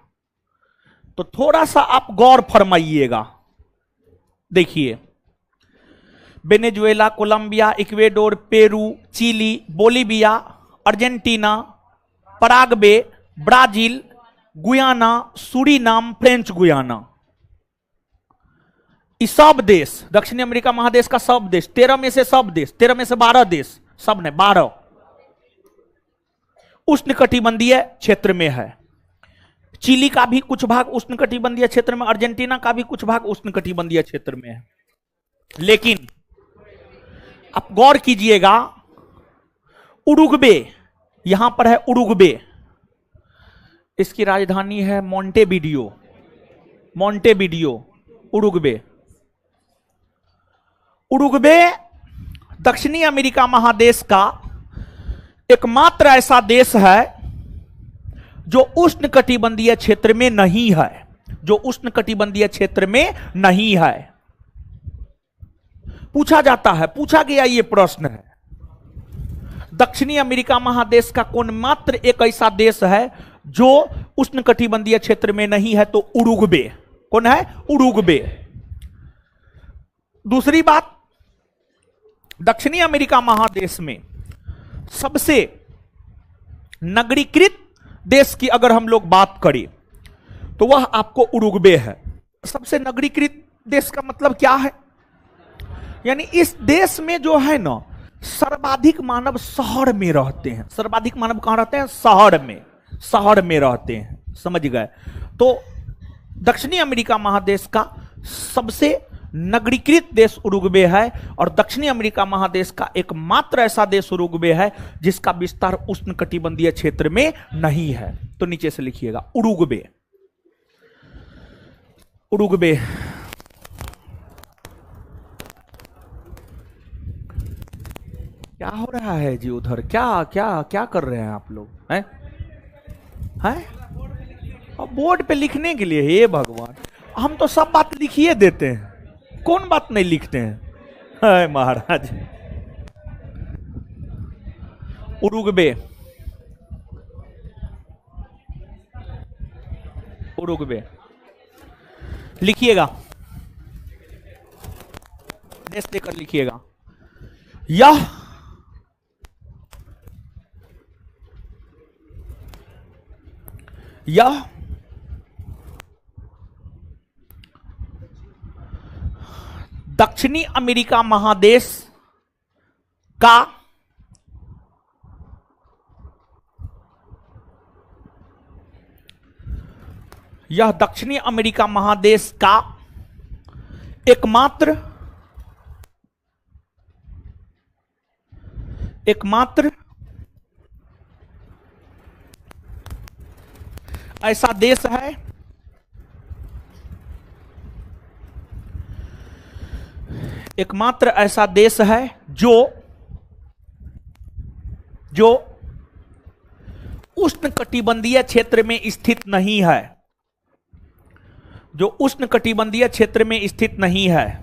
तो थोड़ा सा आप गौर फरमाइएगा। देखिए Venezuela, Colombia, Ecuador, Peru, Chile, Bolivia, Argentina, Paraguay, Brazil, Guyana, Suriname, French Guiana, इस सब देश दक्षिणी अमेरिका महादेश का सब देश, 13 में से सब देश, 13 में से 12 देश, सब ने 12 उष्णकटिबंधीय क्षेत्र में है। चिली का भी कुछ भाग उष्णकटिबंधीय क्षेत्र में, अर्जेंटीना का भी कुछ भाग उष्णकटिबंधीय क्षेत्र में है। लेकिन आप गौर कीजिएगा, उरुग्वे, यहां पर है उरुग्वे, इसकी राजधानी है मोंटेविडियो, मोंटेविडियो उरुग्वे। उरुग्वे दक्षिणी अमेरिका महादेश का एकमात्र ऐसा देश है जो उष्णकटिबंधीय क्षेत्र में नहीं है, जो उष्णकटिबंधीय क्षेत्र में नहीं है। पूछा जाता है, पूछा गया ये प्रश्न है, दक्षिणी अमेरिका महादेश का कौन मात्र एक ऐसा देश है जो उष्णकटिबंधीय क्षेत्र में नहीं है? तो उरुग्वे। कौन है? उरुग्वे। दूसरी बात, दक्षिणी अमेरिका महादेश में सबसे नगरीकृत देश की अगर हम लोग बात करें तो वह आपको उरुग्वे है। सबसे नगरीकृत देश का मतलब क्या है? यानी इस देश में जो है ना सर्वाधिक मानव शहर में रहते हैं। सर्वाधिक मानव कहां रहते हैं? शहर में, शहर में रहते हैं, समझ गए? तो दक्षिणी अमेरिका महादेश का सबसे नगरीकृत देश उरुग्वे है और दक्षिणी अमेरिका महादेश का एकमात्र ऐसा देश उरुग्वे है जिसका विस्तार उष्णकटिबंधीय क्षेत्र में नहीं है। तो नीचे से लिखिएगा उरुग्वे। उरुग्वे क्या हो रहा है जी उधर? क्या क्या क्या कर रहे हैं आप लोग? हैं? हैं? अब बोर्ड पे लिखने के लिए, हे भगवान, हम तो सब बात लिखिए देते हैं, कौन बात नहीं लिखते हैं? हाय महाराज। उरुग्वे, उरुग्वे लिखिएगा, देश देकर लिखिएगा। यह दक्षिणी अमेरिका महादेश का दक्षिणी अमेरिका महादेश का एकमात्र ऐसा देश है जो उष्णकटिबंधीय क्षेत्र में स्थित नहीं है, जो उष्णकटिबंधीय क्षेत्र में स्थित नहीं है,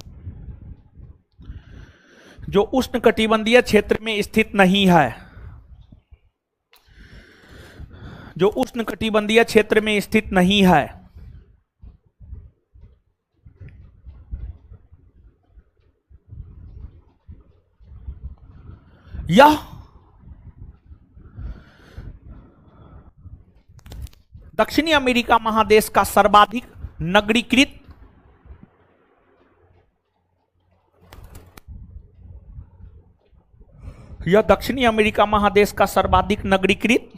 जो उष्णकटिबंधीय क्षेत्र में स्थित नहीं है, जो उष्णकटिबंधीय क्षेत्र में स्थित नहीं है। यह दक्षिणी अमेरिका महादेश का सर्वाधिक नगरीकृत दक्षिणी अमेरिका महादेश का सर्वाधिक नगरीकृत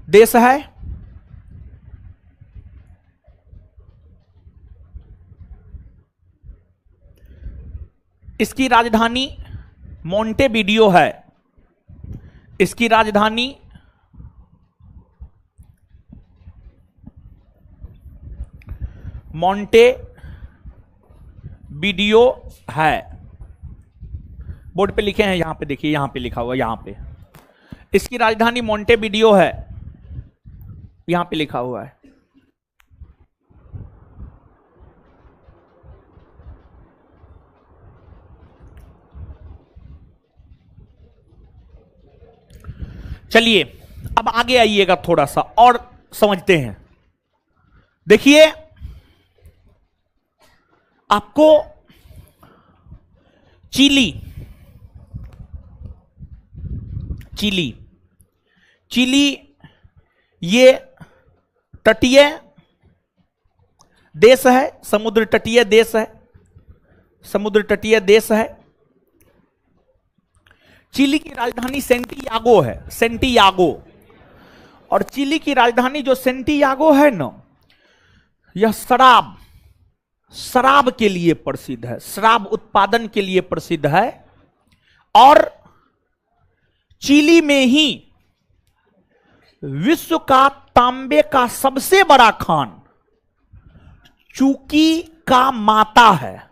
देश है। इसकी राजधानी मोंटेविडियो है। इसकी राजधानी मोंटेविडियो है। बोर्ड पे लिखे हैं, यहां पे देखिए, यहां पे लिखा हुआ, यहां पे इसकी राजधानी मोंटेविडियो है, यहां पे लिखा हुआ है। चलिए अब आगे आइएगा, थोड़ा सा और समझते हैं। देखिए, आपको चिली ये तटीय देश है, समुद्र तटीय देश है, समुद्र तटीय देश है। चिली की राजधानी सेंटियागो है, सेंटियागो। और चिली की राजधानी जो सेंटियागो है ना, यह शराब के लिए प्रसिद्ध है, शराब उत्पादन के लिए प्रसिद्ध है। और चिली में ही विश्व का तांबे का सबसे बड़ा खान चूकी का माता है।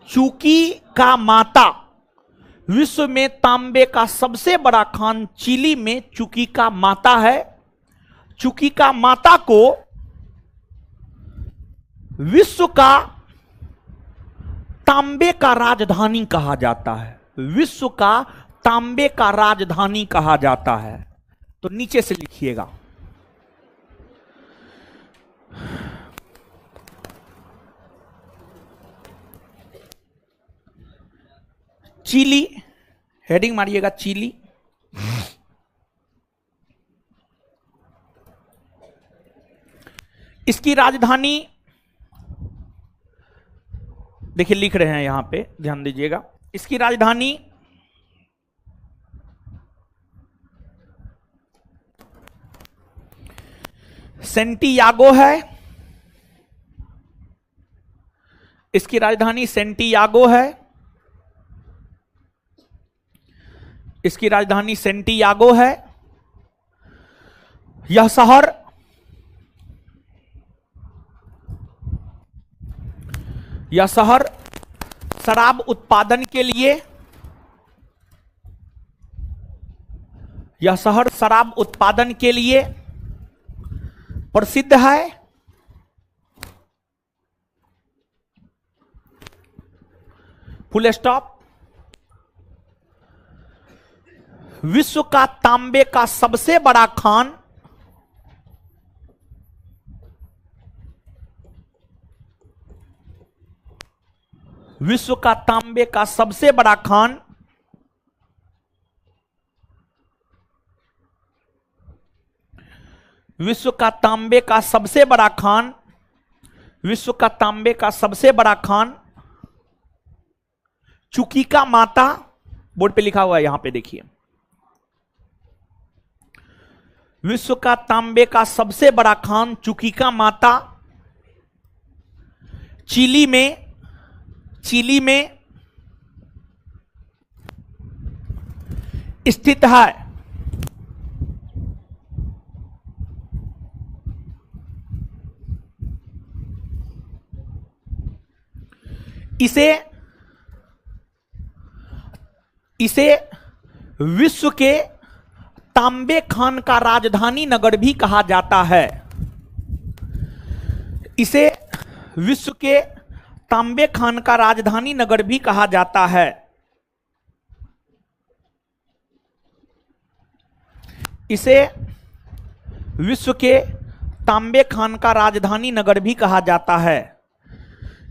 चूकी का माता, विश्व में तांबे का सबसे बड़ा खान चिली में चूकी का माता है। चूकी का माता को विश्व का तांबे का राजधानी कहा जाता है, विश्व का तांबे का राजधानी कहा जाता है। तो नीचे से लिखिएगा, चिली, हेडिंग मारिएगा चिली। इसकी राजधानी देखिए, लिख रहे हैं यहां पे, ध्यान दीजिएगा। इसकी राजधानी सेंटियागो है। इसकी राजधानी सेंटियागो है। इसकी राजधानी सेंटियागो है। यह शहर शराब उत्पादन के लिए, यह शहर शराब उत्पादन के लिए प्रसिद्ध है। Full stop. विश्व का तांबे का सबसे बड़ा खान विश्व का तांबे का सबसे बड़ा खान विश्व का तांबे का सबसे बड़ा खान विश्व का तांबे का सबसे बड़ा खान चुकीका माता, बोर्ड पे लिखा हुआ है, यहां पे देखिए। विश्व का तांबे का सबसे बड़ा खान चुकीका माता चिली में स्थित है। इसे विश्व के तांबे खान का राजधानी नगर भी कहा जाता है। इसे विश्व के तांबे खान का राजधानी नगर भी कहा जाता है। इसे विश्व के तांबे खान का राजधानी नगर भी कहा जाता है।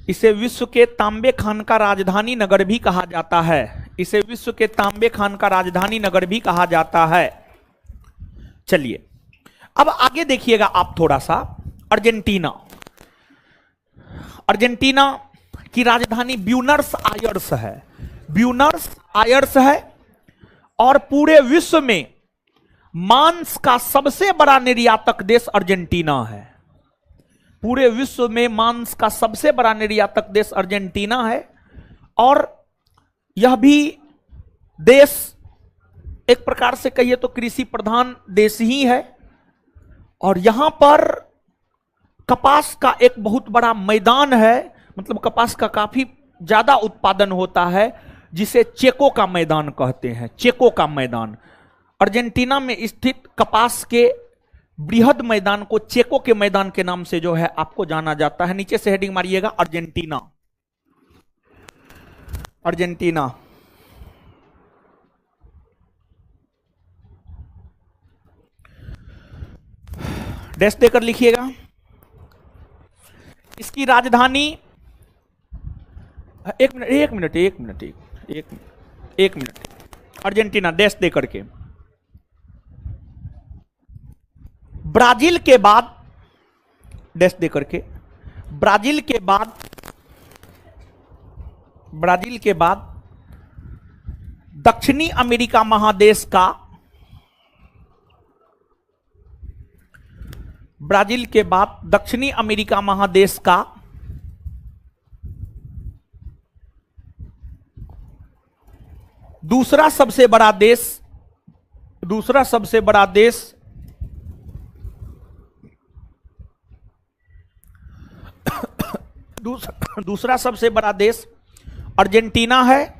इसे विश्व के तांबे खान का राजधानी नगर भी कहा जाता है। इसे विश्व के तांबे खान का राजधानी नगर भी कहा जाता है। चलिए अब आगे देखिएगा आप थोड़ा सा। अर्जेंटीना की राजधानी ब्यूनस आयर्स है। ब्यूनस आयर्स है और पूरे विश्व में मांस का सबसे बड़ा निर्यातक देश अर्जेंटीना है। पूरे विश्व में मांस का सबसे बड़ा निर्यातक देश अर्जेंटीना है और यह भी देश एक प्रकार से कहिए तो कृषि प्रधान देश ही है। और यहां पर कपास का एक बहुत बड़ा मैदान है, मतलब कपास का काफी ज्यादा उत्पादन होता है, जिसे चेको का मैदान कहते हैं। चेको का मैदान अर्जेंटीना में स्थित कपास के बृहद मैदान को चेको के मैदान के नाम से जो है आपको जाना जाता है। नीचे से हेडिंग मारिएगा अर्जेंटीना। अर्जेंटीना डैश देकर लिखिएगा। इसकी राजधानी एक मिनट अर्जेंटीना डैश दे करके ब्राजील के बाद डैश दे करके ब्राजील के बाद दक्षिणी अमेरिका महादेश का ब्राजील के बाद दक्षिणी अमेरिका महादेश का दूसरा सबसे बड़ा देश दूसरा सबसे बड़ा देश अर्जेंटीना है।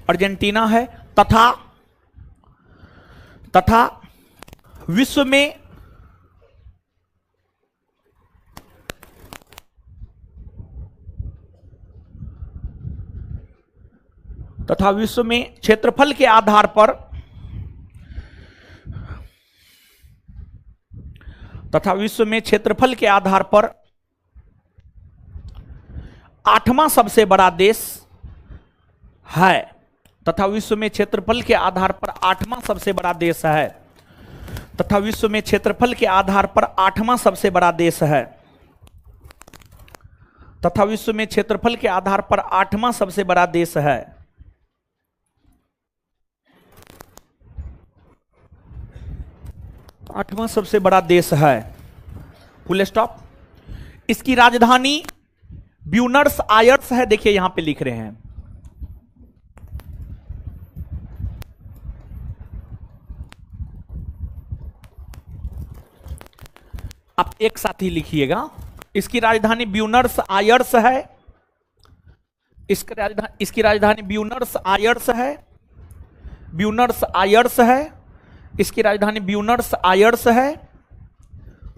अर्जेंटीना है तथा विश्व में क्षेत्रफल के आधार पर आठवां सबसे बड़ा देश है। तथा विश्व में क्षेत्रफल के आधार पर आठवां सबसे बड़ा देश है। तथा विश्व में क्षेत्रफल के आधार पर आठवां सबसे बड़ा देश है। तथा विश्व में क्षेत्रफल के आधार पर आठवां सबसे बड़ा देश है। आठवां सबसे बड़ा देश है। Full stop. इसकी राजधानी ब्यूनस आयर्स है। देखिए यहां पे लिख रहे हैं। आप एक साथ ही लिखिएगा। इसकी राजधानी ब्यूनर्स आयर्स है। इसकी राजधानी ब्यूनर्स आयर्स है। ब्यूनर्स आयर्स है। इसकी राजधानी ब्यूनर्स आयर्स है।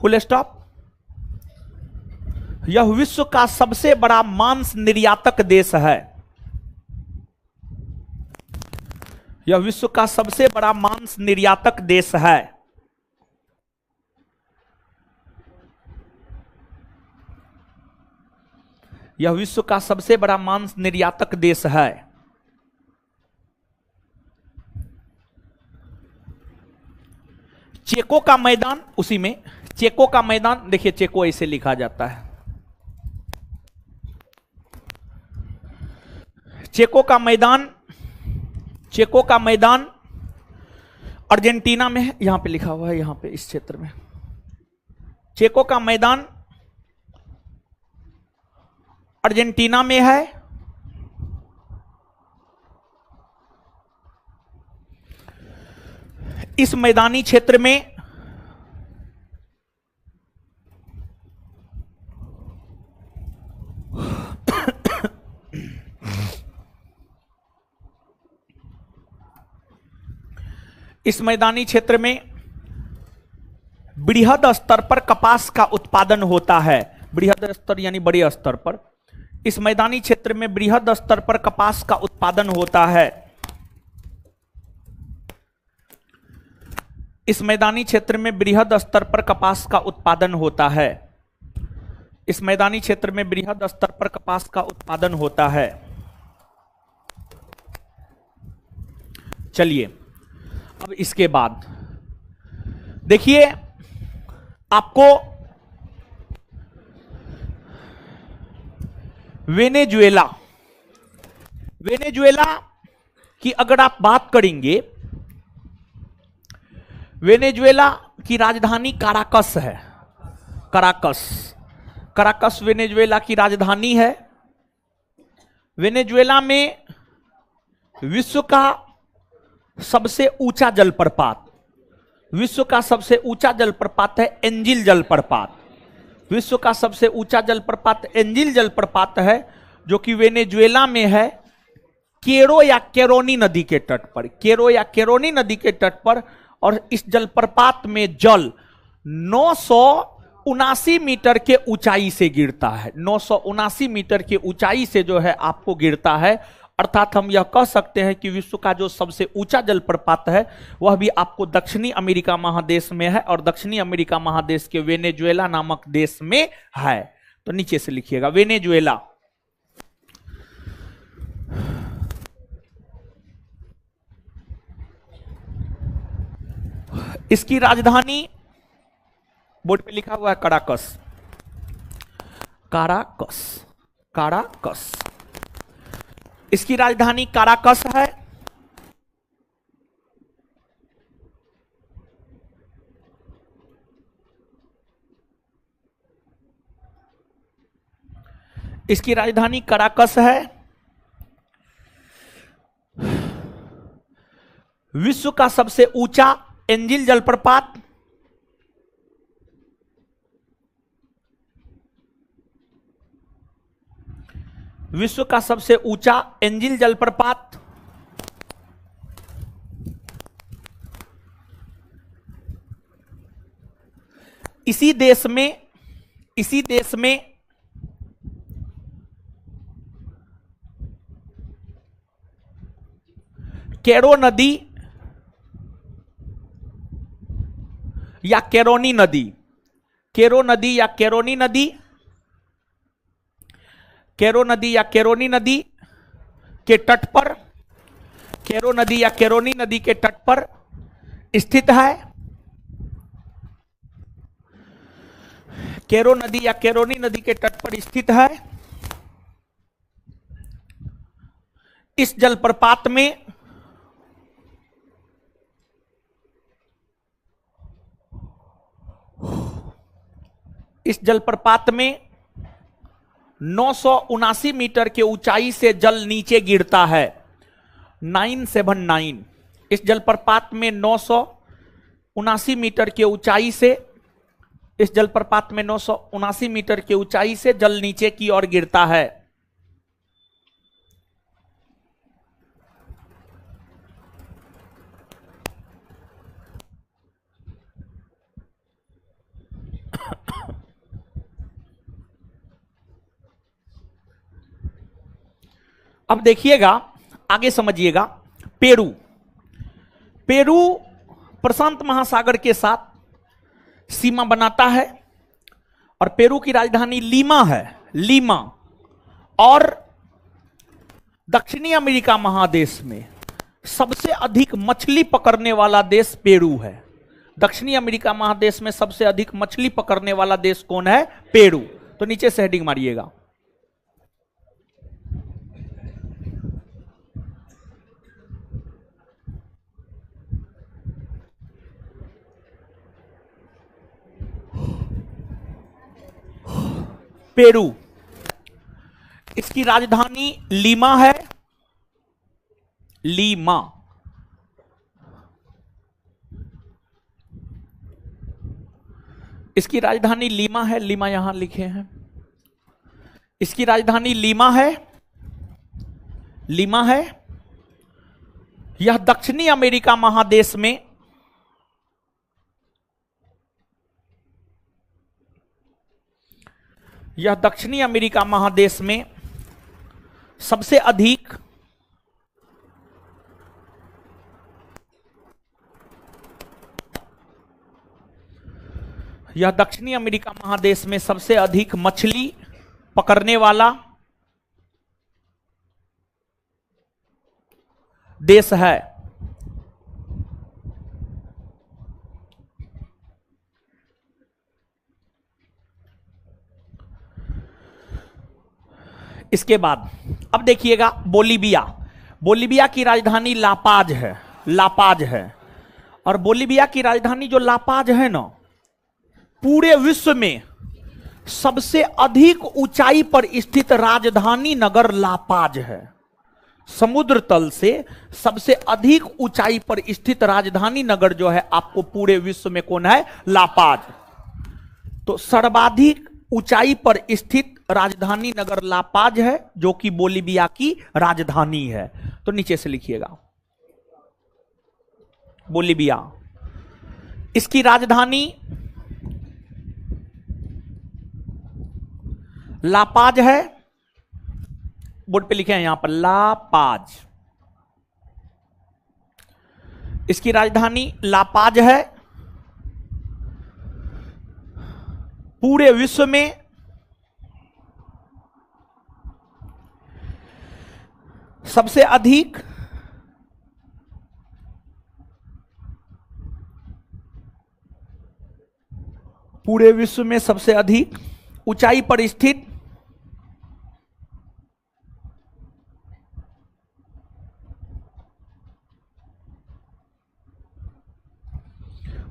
Full stop. यह विश्व का सबसे बड़ा मांस निर्यातक देश है। यह विश्व का सबसे बड़ा मांस निर्यातक देश है। यह विश्व का सबसे बड़ा मांस निर्यातक देश है। चेको का मैदान, उसी में चेको का मैदान, देखिए चेको ऐसे लिखा जाता है। चेको का मैदान, चेको का मैदान अर्जेंटीना में है। यहां पे लिखा हुआ है, यहां पे इस क्षेत्र में चेको का मैदान अर्जेंटीना में है। इस मैदानी क्षेत्र में इस मैदानी क्षेत्र में बृहद स्तर पर कपास का उत्पादन होता है। बृहद स्तर यानी बड़े स्तर पर। इस मैदानी क्षेत्र में बृहद स्तर पर कपास का उत्पादन होता है। इस मैदानी क्षेत्र में बृहद स्तर पर कपास का उत्पादन होता है। इस मैदानी क्षेत्र में बृहद स्तर पर कपास का उत्पादन होता है। चलिए अब इसके बाद देखिए, आपको वेनेजुएला, वेनेजुएला की अगर आप बात करेंगे, वेनेजुएला की राजधानी काराकस है। काराकस, काराकस वेनेजुएला की राजधानी है। वेनेजुएला में विश्व का सबसे ऊंचा जलप्रपात, विश्व का सबसे ऊंचा जलप्रपात है एंजिल जलप्रपात। विश्व का सबसे ऊंचा जलप्रपात एंजिल जलप्रपात है, जो कि वेनेजुएला में है, केरो या केरोनी नदी के तट पर। केरो या केरोनी नदी के तट पर। और इस जलप्रपात में जल 979 मीटर के ऊंचाई से गिरता है। 979 मीटर के ऊंचाई से जो है आपको गिरता है। अर्थात हम यह कह सकते हैं कि विश्व का जो सबसे ऊंचा जलप्रपात है वह भी आपको दक्षिणी अमेरिका महादेश में है, और दक्षिणी अमेरिका महादेश के वेनेजुएला नामक देश में है। तो नीचे से लिखिएगा वेनेजुएला। इसकी राजधानी बोर्ड पे लिखा हुआ है काराकस। Caracas, Caracas. इसकी राजधानी काराकस है। इसकी राजधानी काराकस है। विश्व का सबसे ऊंचा एंजिल जलप्रपात, विश्व का सबसे ऊंचा एंजिल जलप्रपात इसी देश में केरो नदी या केरोनी नदी, केरो नदी या केरोनी नदी, केरो नदी या केरोनी नदी के तट पर, केरो नदी या केरोनी नदी के तट पर स्थित है। केरो नदी या केरोनी नदी के तट पर स्थित है। इस जलप्रपात में में 979 मीटर के ऊंचाई से जल नीचे गिरता है। 979। इस जलप्रपात में 979 मीटर के ऊंचाई से इस जलप्रपात में 979 मीटर की ऊंचाई से जल नीचे की ओर गिरता है। अब देखिएगा, आगे समझिएगा। पेरू, पेरू प्रशांत महासागर के साथ सीमा बनाता है और पेरू की राजधानी लीमा है, लीमा। और दक्षिणी अमेरिका महादेश में सबसे अधिक मछली पकड़ने वाला देश पेरू है। दक्षिणी अमेरिका महादेश में सबसे अधिक मछली पकड़ने वाला देश कौन है? पेरू। तो नीचे से हेडिंग मारिएगा। पेरू, इसकी राजधानी लीमा है, लीमा। इसकी राजधानी लीमा है, लीमा यहां लिखे हैं। इसकी राजधानी लीमा है, लीमा है। यह दक्षिणी अमेरिका महादेश में यह दक्षिणी अमेरिका महादेश में सबसे अधिक यह दक्षिणी अमेरिका महादेश में सबसे अधिक मछली पकड़ने वाला देश है। इसके बाद अब देखिएगा बोलीविया। बोलीविया की राजधानी लापाज है, लापाज है। और बोलीविया की राजधानी जो लापाज है ना, पूरे विश्व में सबसे अधिक ऊंचाई पर स्थित राजधानी नगर लापाज है। समुद्र तल से सबसे अधिक ऊंचाई पर स्थित राजधानी नगर जो है आपको पूरे विश्व में कौन है? लापाज। तो सर्वाधिक ऊंचाई पर स्थित राजधानी नगर लापाज है, जो कि बोलीविया की राजधानी है। तो नीचे से लिखिएगा बोलीविया। इसकी राजधानी लापाज है, बोर्ड पे लिखे हैं यहां पर लापाज। इसकी राजधानी लापाज है। पूरे विश्व में सबसे अधिक पूरे विश्व में सबसे अधिक ऊंचाई पर स्थित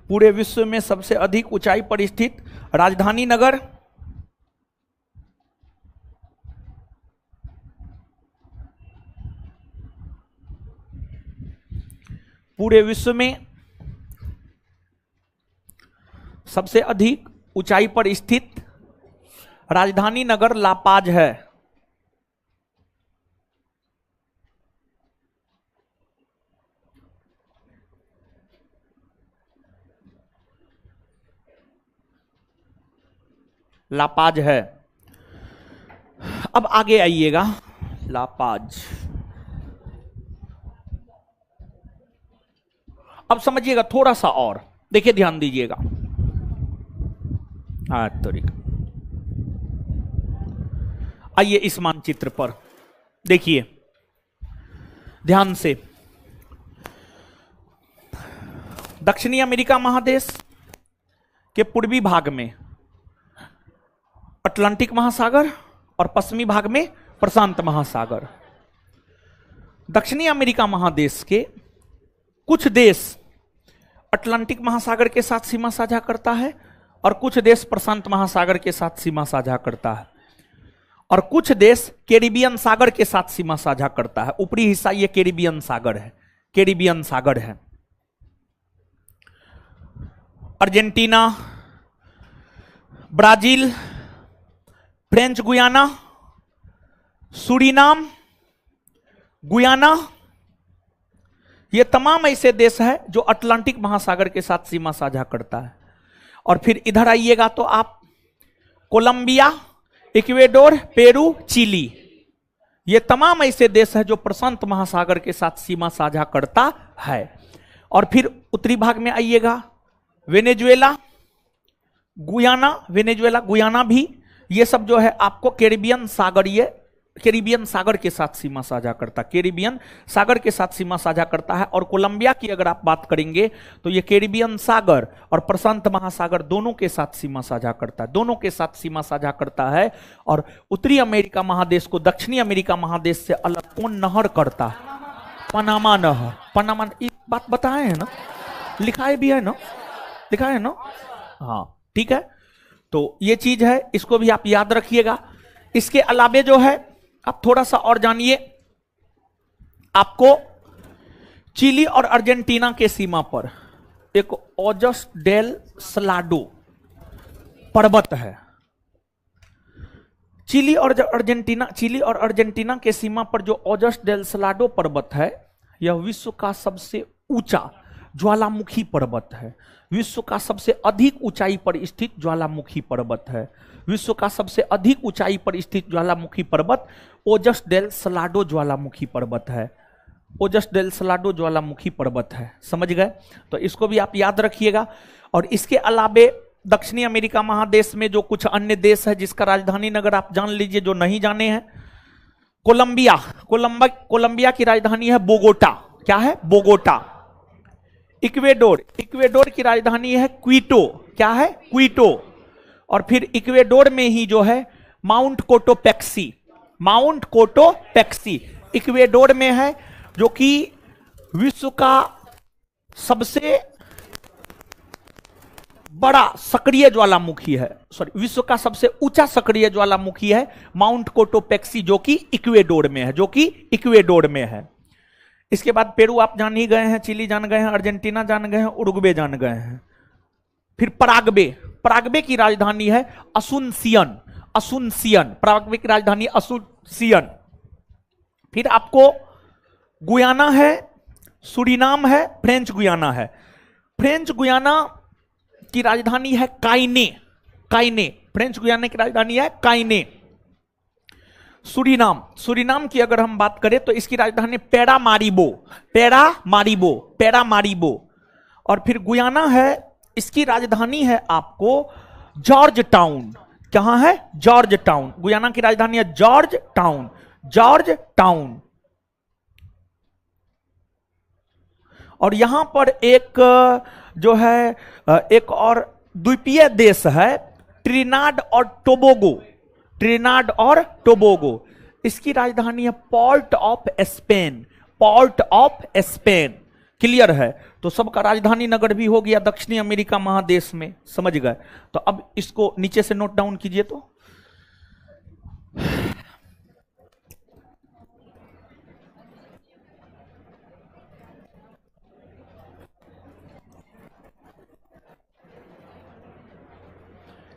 पूरे विश्व में सबसे अधिक ऊंचाई पर स्थित राजधानी नगर पूरे विश्व में सबसे अधिक ऊंचाई पर स्थित राजधानी नगर लापाज है। लापाज है। अब आगे आइएगा, लापाज। अब समझिएगा थोड़ा सा और, देखिए ध्यान दीजिएगा। आइए इस मानचित्र पर देखिए ध्यान से। दक्षिणी अमेरिका महादेश के पूर्वी भाग में अटलांटिक महासागर और पश्चिमी भाग में प्रशांत महासागर। दक्षिणी अमेरिका महादेश के कुछ देश अटलांटिक महासागर के साथ सीमा साझा करता है और कुछ देश प्रशांत महासागर के साथ सीमा साझा करता है और कुछ देश कैरिबियन सागर के साथ सीमा साझा करता है। ऊपरी हिस्सा ये कैरिबियन सागर है, कैरिबियन सागर है। Argentina, Brazil, French Guiana, Suriname, Guyana, ये तमाम ऐसे देश है जो अटलांटिक महासागर के साथ सीमा साझा करता है। और फिर इधर आइएगा तो आप कोलंबिया, इक्वेडोर, पेरू, चिली, ये तमाम ऐसे देश है जो प्रशांत महासागर के साथ सीमा साझा करता है। और फिर उत्तरी भाग में आइएगा, वेनेजुएला, गुयाना, वेनेजुएला, गुयाना भी, ये सब जो है आपको कैरिबियन सागर के साथ सीमा साझा करता है, कैरिबियन सागर के साथ सीमा साझा करता है। और कोलंबिया की अगर आप बात करेंगे तो ये कैरिबियन सागर और प्रशांत महासागर दोनों के साथ सीमा साझा करता है, दोनों के साथ सीमा साझा करता है। और उत्तरी अमेरिका महादेश को दक्षिणी अमेरिका महादेश से अलग कौन नहर करता है? पनामा नहर। पनामा, ये बात बताए हैं ना, लिखाए भी है ना, लिखा है ना, हाँ ठीक है। तो ये चीज है, इसको भी आप याद रखिएगा। इसके अलावे जो है आप थोड़ा सा और जानिए, आपको चिली और अर्जेंटीना के सीमा पर एक ओजस डेल सलाडो पर्वत है। चिली और अर्जेंटीना के सीमा पर जो ओजस डेल सलाडो पर्वत है, यह विश्व का सबसे ऊंचा ज्वालामुखी पर्वत है, विश्व का सबसे अधिक ऊंचाई पर स्थित ज्वालामुखी पर्वत है, विश्व का सबसे अधिक ऊंचाई पर स्थित ज्वालामुखी पर्वत ओजस डेल सलाडो ज्वालामुखी पर्वत है, ओजस डेल सलाडो ज्वालामुखी पर्वत है। समझ गए? तो इसको भी आप याद रखिएगा। और इसके अलावे दक्षिणी अमेरिका महादेश में जो कुछ अन्य देश है जिसका राजधानी नगर आप जान लीजिए, जो नहीं जाने हैं, कोलंबिया की राजधानी है बोगोटा। क्या है? बोगोटा। इक्वेडोर की राजधानी है क्विटो। क्या है? क्विटो। और फिर इक्वेडोर में ही जो है माउंट कोटोपेक्सी इक्वेडोर में है, जो कि विश्व का सबसे बड़ा सक्रिय ज्वालामुखी है, विश्व का सबसे ऊंचा सक्रिय ज्वालामुखी है माउंट कोटोपेक्सी, जो कि इक्वेडोर में है। इसके बाद पेरू आप जान ही गए हैं, चिली जान गए हैं, अर्जेंटीना जान गए हैं, उरुग्वे जान गए हैं। फिर पराग्वे की राजधानी है असुनसियन। पराग्वे की राजधानी असुनसियन। फिर आपको गुयाना है, सूरीनाम है, फ्रेंच गुयाना है। फ्रेंच गुयाना की राजधानी है काइने। फ्रेंच गुयाना की राजधानी है काइने। सूरीनाम की अगर हम बात करें तो इसकी राजधानी पैरामारिबो। और फिर गुयाना है, इसकी राजधानी है आपको जॉर्ज टाउन। कहां है? George Town. गुयाना की राजधानी है जॉर्ज टाउन। और यहां पर एक जो है एक और द्वीपीय देश है ट्रिनाड और टोबोगो। इसकी राजधानी है पोर्ट ऑफ स्पेन। क्लियर है? तो सबका राजधानी नगर भी हो गया दक्षिणी अमेरिका महादेश में। समझ गए? तो अब इसको नीचे से नोट डाउन कीजिए। तो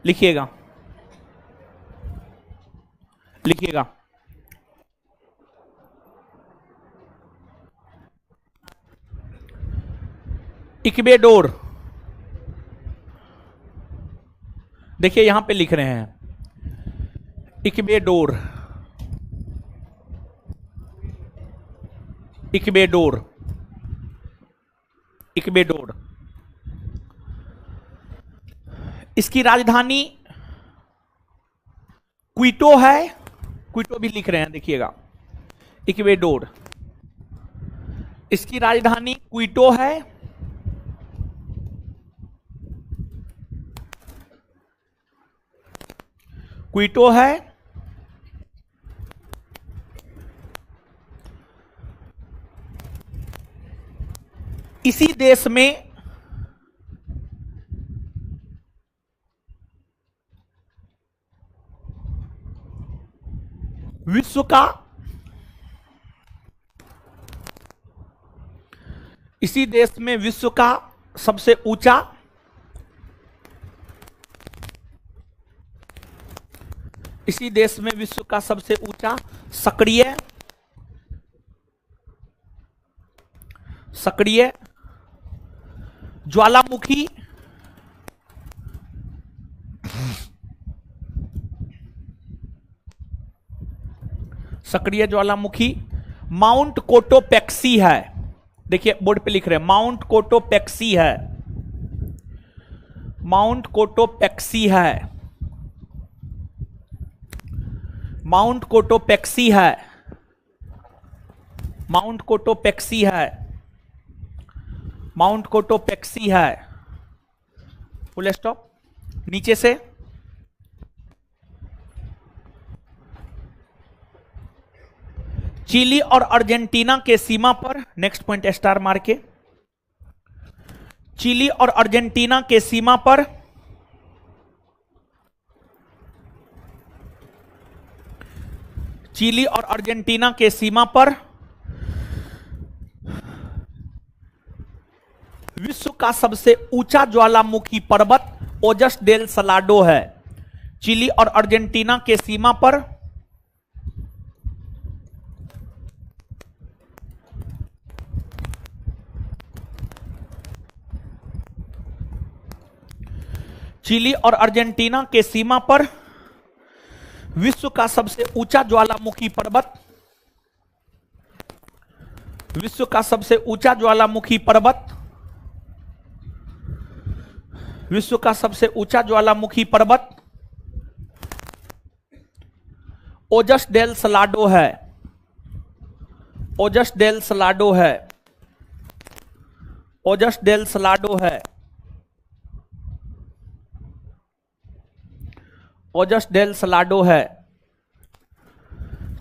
लिखिएगा इक्वेडोर। देखिए यहां पे लिख रहे हैं इक्वेडोर। इसकी राजधानी क्विटो है। क्विटो भी लिख रहे हैं, देखिएगा इक्वेडोर। इसकी राजधानी क्विटो है। इसी देश में विश्व का सबसे ऊंचा इसी देश में विश्व का सबसे ऊंचा सक्रिय सक्रिय ज्वालामुखी सक्रिय ज्वालामुखी माउंट कोटोपेक्सी है। देखिए बोर्ड पे लिख रहे हैं माउंट कोटोपेक्सी है, माउंट कोटोपेक्सी है, माउंट कोटोपेक्सी है, माउंट कोटोपेक्सी है, माउंट कोटोपेक्सी है। Full stop. नीचे से चिली और अर्जेंटीना के सीमा पर, नेक्स्ट पॉइंट स्टार मार के, चिली और अर्जेंटीना के सीमा पर चिली और अर्जेंटीना के सीमा पर विश्व का सबसे ऊंचा ज्वालामुखी पर्वत ओजस डेल सलाडो है। चिली और अर्जेंटीना के सीमा पर चिली और अर्जेंटीना के सीमा पर विश्व का सबसे ऊंचा ज्वालामुखी पर्वत, विश्व का सबसे ऊंचा ज्वालामुखी पर्वत, विश्व का सबसे ऊंचा ज्वालामुखी पर्वत ओजस डेल सलाडो है, ओजस डेल सलाडो है, ओजस डेल सलाडो है, ओजस डेल सलाडो है।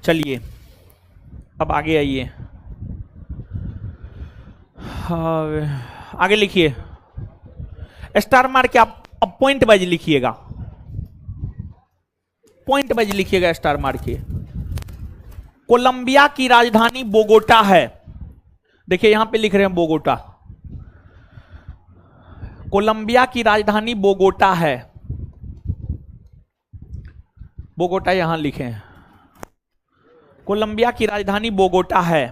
चलिए अब आगे आइए, आगे लिखिए, स्टार मार के आप अब पॉइंट वाइज लिखिएगा, पॉइंट वाइज लिखिएगा स्टार मार के। कोलंबिया की राजधानी बोगोटा है। देखिए यहां पे लिख रहे हैं बोगोटा, कोलंबिया की राजधानी बोगोटा है, बोगोटा यहां लिखे हैं, कोलंबिया की राजधानी बोगोटा है,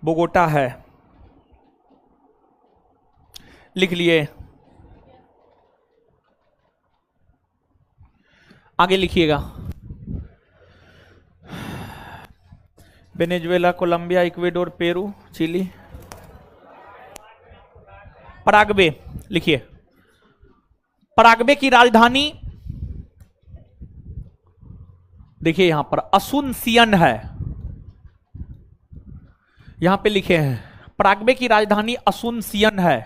बोगोटा है, लिख लिए। आगे लिखिएगा, Venezuela, Colombia, Ecuador, Peru, Chile, Paraguay लिखिए। पराग्वे की राजधानी देखिए यहां पर असुनसियन है, यहां पे लिखे हैं पराग्वे की राजधानी असुनसियन है,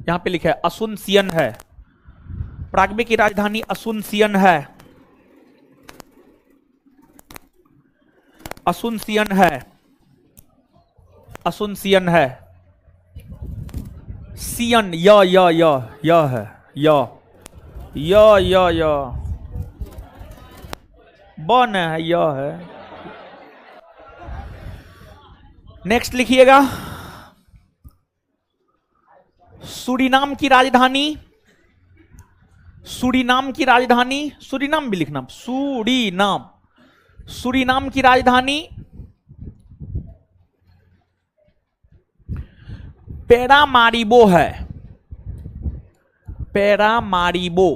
यहां पे लिखे है असुनसियन है, पराग्वे की राजधानी असुनसियन है, असुनसियन है, असुनसियन है, सियन य है, य बन है, यह है। नेक्स्ट लिखिएगा, सूरीनाम की राजधानी, सूरीनाम की राजधानी, सूरीनाम भी लिखना, सूरीनाम, सूरीनाम की राजधानी पैरामारिबो है, पैरामारिबो,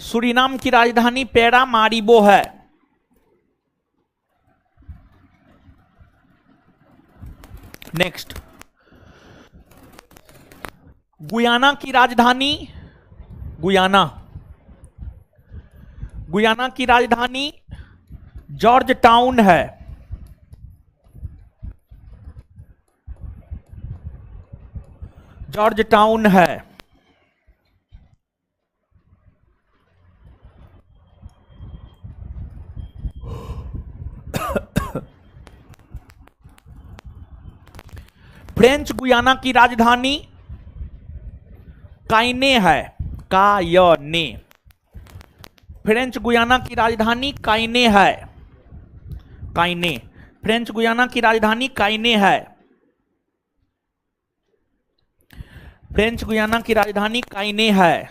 सूरीनाम की राजधानी पैरामारिबो है। नेक्स्ट, गुयाना की राजधानी, गुयाना, गुयाना की राजधानी जॉर्ज टाउन है, जॉर्ज टाउन है। फ्रेंच गुयाना की राजधानी काइने है, कायने, फ्रेंच गुयाना की राजधानी काइने है, काइने, फ्रेंच गुयाना की राजधानी काइने है, फ्रेंच गुयाना की राजधानी काइने है।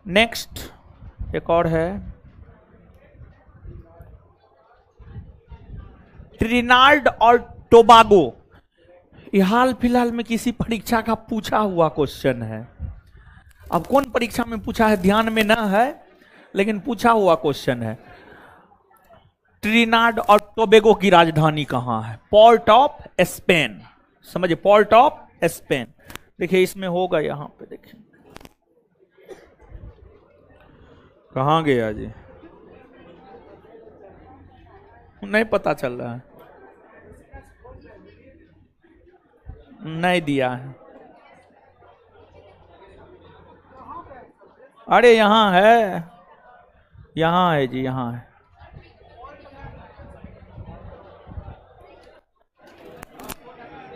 नेक्स्ट एक और है, ट्रिनाल्ड और टोबागो। ये हाल फिलहाल में किसी परीक्षा का पूछा हुआ क्वेश्चन है। अब कौन परीक्षा में पूछा है ध्यान में ना है, लेकिन पूछा हुआ क्वेश्चन है। ट्रिनाड और टोबैगो की राजधानी कहां है? Port of Spain. समझिए, पोर्ट ऑफ स्पेन। देखिए इसमें होगा, यहां पे देखिए कहां गया जी, नहीं पता चल रहा है, नहीं दिया है। अरे यहां है, यहां है जी, यहां है।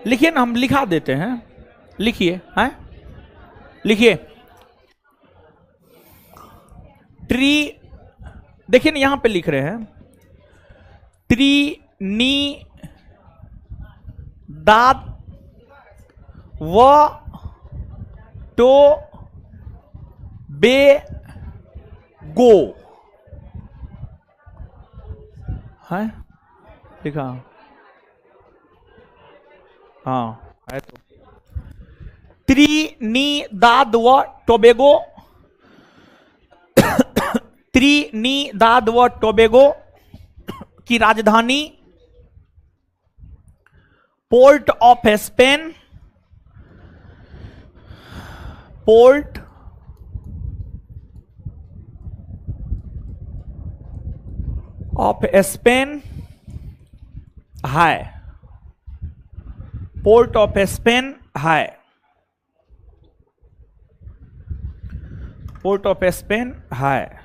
लिखिए ना, हम लिखा देते हैं, लिखिए हैं, लिखिए ट्री। देखिए ना यहां पे लिख रहे हैं, ट्रीनी दाद व टो बे गो है, लिखा, हाँ है तो। त्रिनिदाद व टोबैगो, त्रिनिदाद व टोबैगो की राजधानी port of Spain, port of Spain है, पोर्ट ऑफ स्पेन है, पोर्ट ऑफ स्पेन है।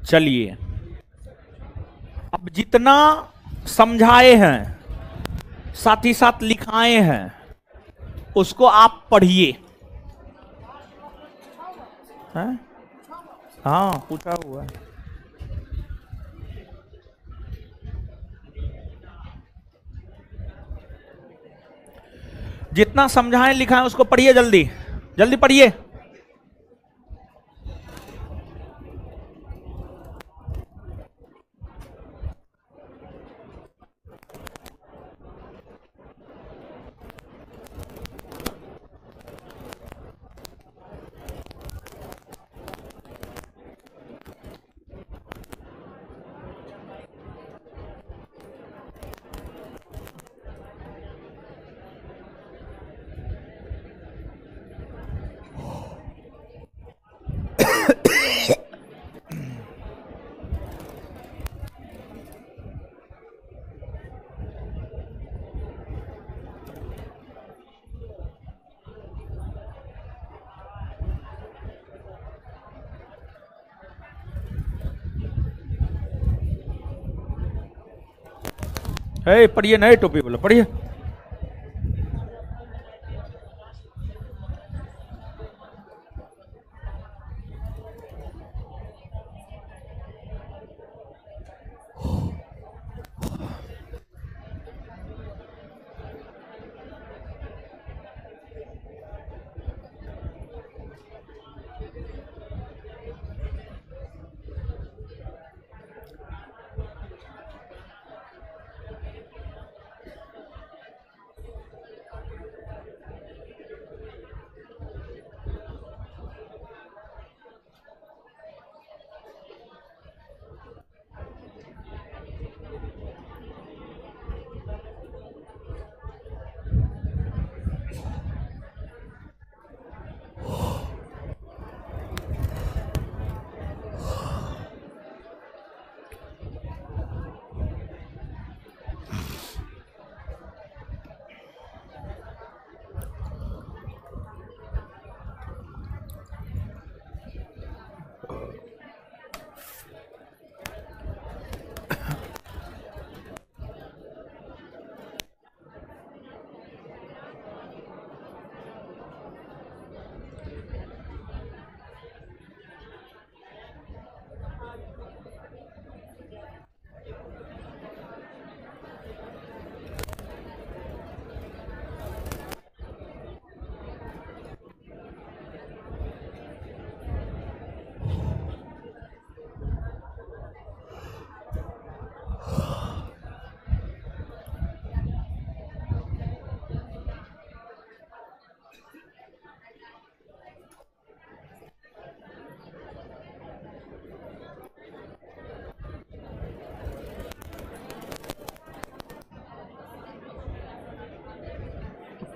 चलिए अब जितना समझाए हैं साथ ही साथ लिखाए हैं उसको आप पढ़िए। हाँ पूछा हुआ है। जितना समझाएं लिखाएं उसको पढ़िए, जल्दी जल्दी पढ़िए। पढ़िए, नए टोपी बोलो, पढ़िए।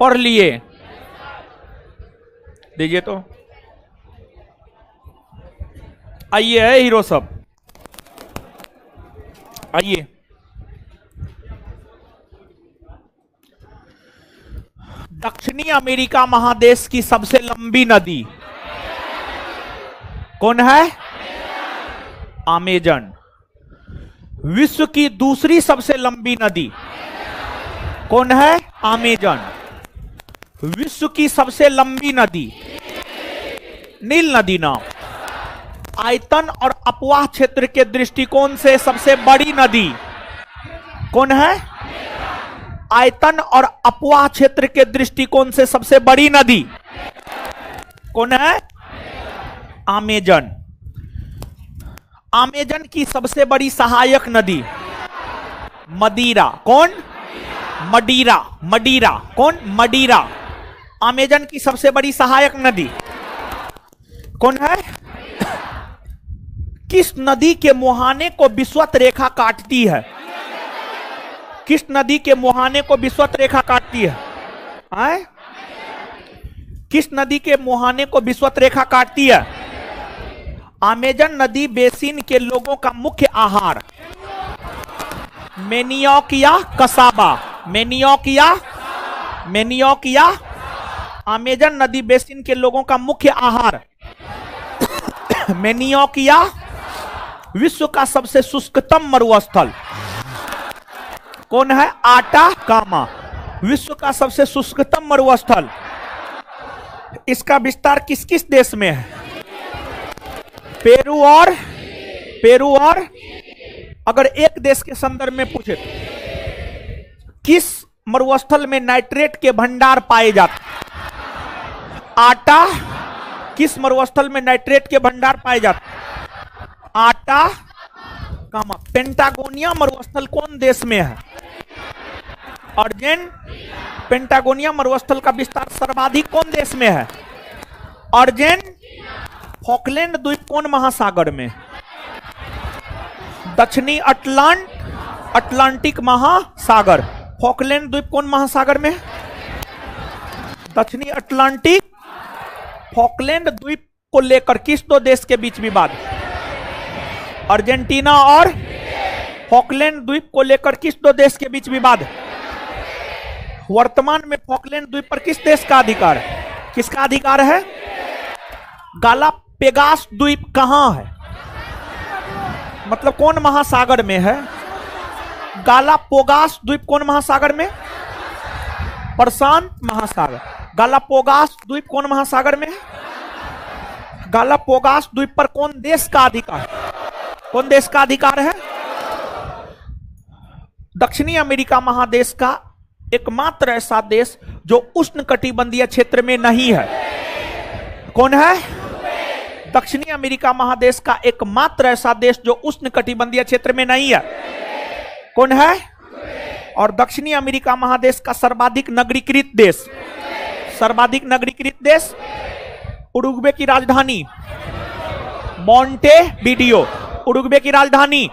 पढ़ लिए? दीजिए तो। आइए है हीरो सब, आइए। दक्षिणी अमेरिका महादेश की सबसे लंबी नदी कौन है? अमेजन। विश्व की दूसरी सबसे लंबी नदी कौन है? अमेजन। विश्व की सबसे लंबी नदी नील नदी नाम। आयतन और अपवाह क्षेत्र के दृष्टिकोण से सबसे बड़ी नदी कौन है? आयतन और अपवाह क्षेत्र के दृष्टिकोण से सबसे बड़ी नदी कौन है? अमेजन। अमेजन की सबसे बड़ी सहायक नदी मदिरा। कौन? मदिरा। मदिरा। कौन? मदिरा। अमेजन की सबसे बड़ी सहायक नदी कौन है? किस नदी के मुहाने को विषुवत रेखा काटती है? किस नदी के मुहाने को विषुवत रेखा काटती है? आए? किस नदी के मुहाने को विषुवत रेखा काटती है? अमेजन नदी बेसिन के लोगों का मुख्य आहार मेनियोक या कसाबा। मेनियोक या अमेजन नदी बेसिन के लोगों का मुख्य आहार मेनियोक या। विश्व का सबसे शुष्कतम मरुस्थल कौन है? आटाकामा। विश्व का सबसे शुष्कतम मरुस्थल। इसका विस्तार किस किस देश में है? पेरू और अगर एक देश के संदर्भ में पूछे किस मरुस्थल में नाइट्रेट के भंडार पाए जाते? आटा। किस मरुस्थल में नाइट्रेट के भंडार पाए जाते? आटा कामा। पेंटागोनिया मरुस्थल कौन देश में है? अर्जेंट। पेंटागोनिया मरुस्थल का विस्तार सर्वाधिक कौन देश में है? अर्जेंट। फॉकलैंड द्वीप कौन महासागर में? दक्षिणी अटलांटिक महासागर। फॉकलैंड द्वीप कौन महासागर में? दक्षिणी अटलांटिक। फॉकलैंड द्वीप को लेकर किस दो देश के बीच विवाद? अर्जेंटीना और फॉकलैंड द्वीप को लेकर किस दो देश के बीच विवाद? वर्तमान में फॉकलैंड द्वीप पर किस देश का अधिकार है? किसका अधिकार है? गालापेगोस द्वीप कहां है? मतलब कौन महासागर में है? गालापेगोस द्वीप कौन महासागर में? प्रशांत महासागर। गालापेगोस द्वीप कौन महासागर में है? गालापेगोस द्वीप पर कौन देश का अधिकार है? कौन देश का अधिकार है? दक्षिणी अमेरिका महादेश का एकमात्र ऐसा देश जो उष्णकटिबंधीय क्षेत्र में नहीं है कौन है? दक्षिणी अमेरिका महादेश का एकमात्र ऐसा देश जो उष्णकटिबंधीय क्षेत्र में नहीं है कौन है? और दक्षिणी अमेरिका महादेश का सर्वाधिक नगरीकृत देश उरुग्वे की राजधानी मोंटेविडियो। उरुग्वे की राजधानी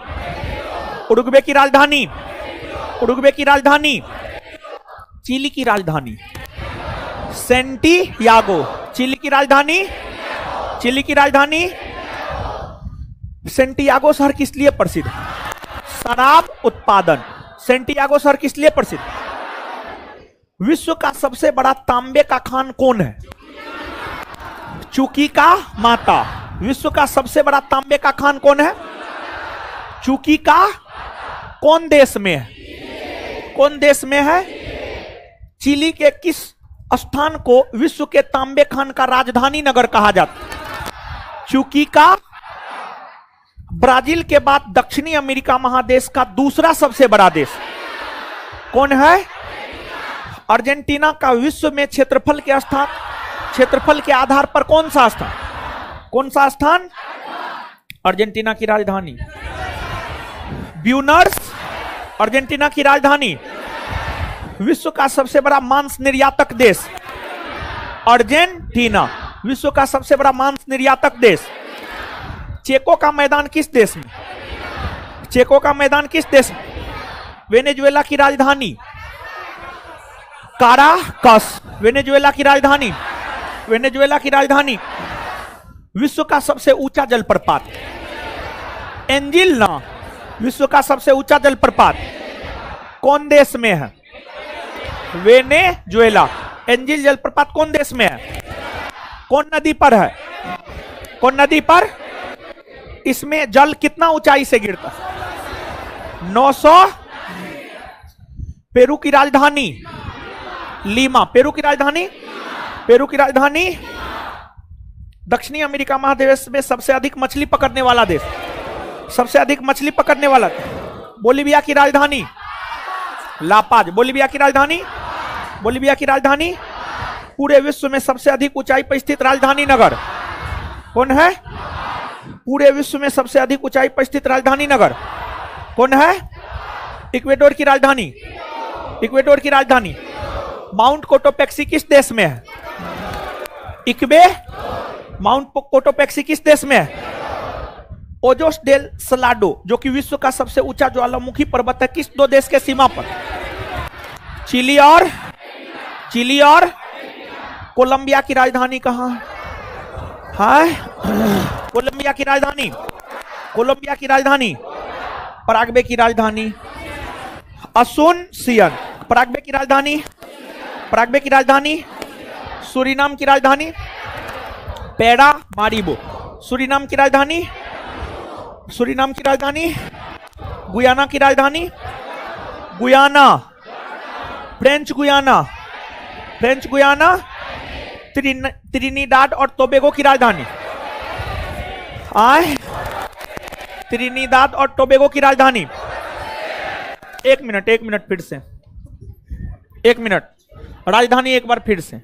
चिली की राजधानी सेंटियागो। चिली की राजधानी सेंटियागो शहर किस लिए प्रसिद्ध है? शराब उत्पादन। सेंटियागो शहर किस लिए प्रसिद्ध? विश्व का सबसे बड़ा तांबे का खान कौन है? चुकी का माता। विश्व का सबसे बड़ा तांबे का खान कौन है? चुकी का। कौन देश में है? चिली के किस स्थान को विश्व के तांबे खान का राजधानी नगर कहा जाता? चुकी का। ब्राजील के बाद दक्षिणी अमेरिका महादेश का दूसरा सबसे बड़ा देश कौन है? अर्जेंटीना का विश्व में क्षेत्रफल के आधार पर कौन सा स्थान? अर्जेंटीना की राजधानी ब्यूनस। अर्जेंटीना की राजधानी। विश्व का सबसे बड़ा मांस निर्यातक देश अर्जेंटीना। विश्व का सबसे बड़ा मांस निर्यातक देश। चेको का मैदान किस देश में? वेनेजुएला की राजधानी काराकस। वेनेजुएला की राजधानी, वेनेजुएला की राजधानी। विश्व का सबसे ऊंचा जलप्रपात एंजिल ना, विश्व का सबसे ऊंचा जलप्रपात कौन देश में है? वेनेजुएला। एंजिल जलप्रपात कौन देश में है? कौन नदी पर है? कौन नदी पर? इसमें जल कितना ऊंचाई से गिरता? 900। पेरू की राजधानी लीमा। पेरू की राजधानी, पेरू की राजधानी। दक्षिणी अमेरिका महादेश में सबसे अधिक मछली पकड़ने वाला देश, सबसे अधिक मछली पकड़ने वाला। बोलिविया की राजधानी लापाज। बोलिविया की राजधानी, बोलिविया की राजधानी। पूरे विश्व में सबसे अधिक ऊंचाई पर स्थित राजधानी नगर कौन है? पूरे विश्व में सबसे अधिक ऊंचाई पर स्थित राजधानी नगर कौन है? इक्वेडोर की राजधानी, इक्वेडोर की राजधानी। माउंट कोटोपेक्सी किस देश में है? इक्वे। माउंट कोटोपेक्सी किस देश में है? ओजोस डेल सलाडो, जो कि विश्व का सबसे ऊंचा ज्वालामुखी पर्वत है, किस दो देश के सीमा पर? चिली और, चिली और कोलंबिया की राजधानी कहां है? कोलंबिया की राजधानी, कोलंबिया की राजधानी। पराग्वे की राजधानी असुनसियन। पराग्वे की राजधानी, पराग्वे की राजधानी। सूरीनाम की राजधानी पैरामारिबो। सूरीनाम की राजधानी, सूरीनाम की राजधानी। गुयाना की राजधानी Guyana. French Guiana, French Guyana. Trinidad और टोबैगो की राजधानी आए, त्रिनिदाद और टोबैगो की राजधानी। एक मिनट, एक मिनट, फिर से एक मिनट। राजधानी एक बार फिर से।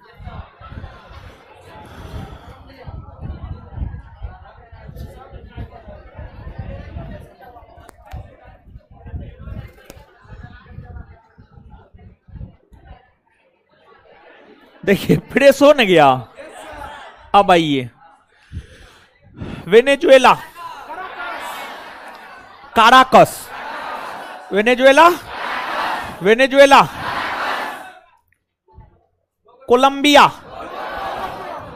देखिए फ्रेश हो न गया। अब आइए, Venezuela Caracas. Venezuela, Venezuela. Colombia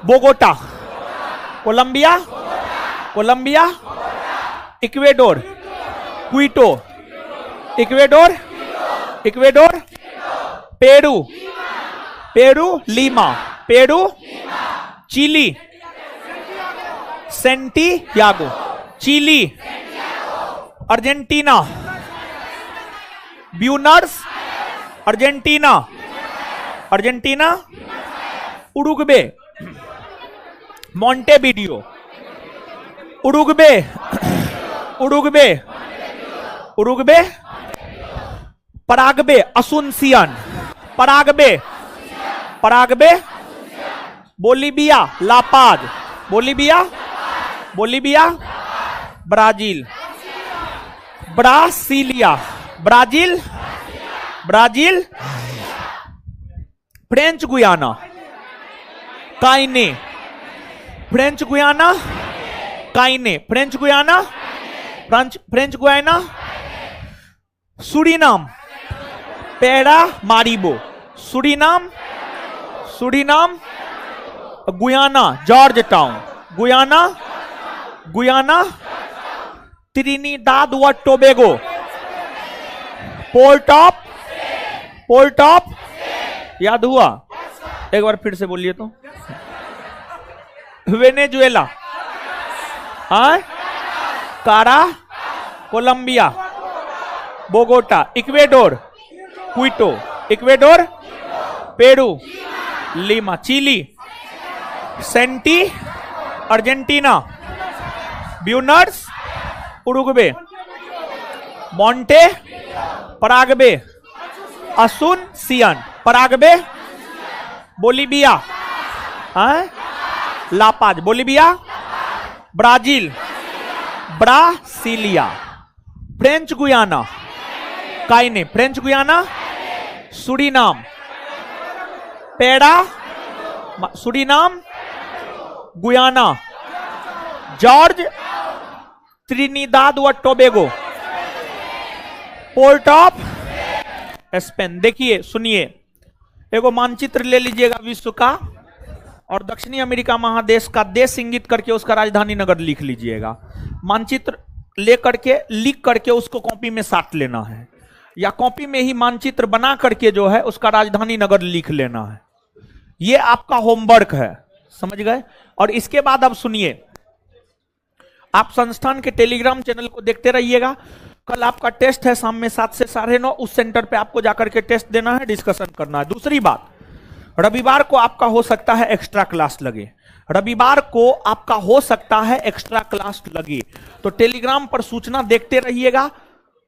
Bogota. Colombia, Colombia. Ecuador Quito. Ecuador, Ecuador. Peru, Peru Lima. Peru. Chile Santiago. Chile. Argentina Buenos, Argentina, Argentina. Uruguay Montevideo. Uruguay, Uruguay, Uruguay. Paraguay Asuncion. Paraguay, Paraguay. Bolivia La Paz. Bolivia, Bolivia. Brazil Brasilia. Brazil, Brazil. French Guiana Cayenne. French Guiana Cayenne. French Guiana, French Guiana. Suriname Paramaribo. Suriname, Suriname. Guyana George Town. Guyana, Guyana. Trinidad व Tobago. Port of, Port of. याद हुआ? एक बार फिर से बोलिए तो। Venezuela, हाँ, कारा, Colombia, Bogota. Ecuador Quito. Ecuador. Peru Lima. Chile सेंटी, Argentina. Buenos Uruguay. Monte Paraguay. Asuncion Paraguay. Bolivia, हाँ, La Paz. Bolivia. Brazil Brasilia. French Guiana Cayenne. French Guiana. Suriname पेड़ा, सूरीनाम, गुयाना। जॉर्ज त्रिनिदाद व Tobago. Port of Spain. देखिए सुनिए, एगो मानचित्र ले लीजिएगा विश्व का और दक्षिणी अमेरिका महादेश का देश इंगित करके उसका राजधानी नगर लिख लीजिएगा। मानचित्र ले करके लिख करके उसको कॉपी में साट लेना है, या कॉपी में ही मानचित्र बना करके जो है उसका राजधानी नगर लिख लेना है। ये आपका होमवर्क है, समझ गए। और इसके बाद अब सुनिए, आप संस्थान के टेलीग्राम चैनल को देखते रहिएगा। कल आपका टेस्ट है शाम में 7 से 9:30, उस सेंटर पे आपको जाकर के टेस्ट देना है, डिस्कशन करना है। दूसरी बात, रविवार को आपका हो सकता है एक्स्ट्रा क्लास लगे, रविवार को आपका हो सकता है एक्स्ट्रा क्लास लगे, तो टेलीग्राम पर सूचना देखते रहिएगा।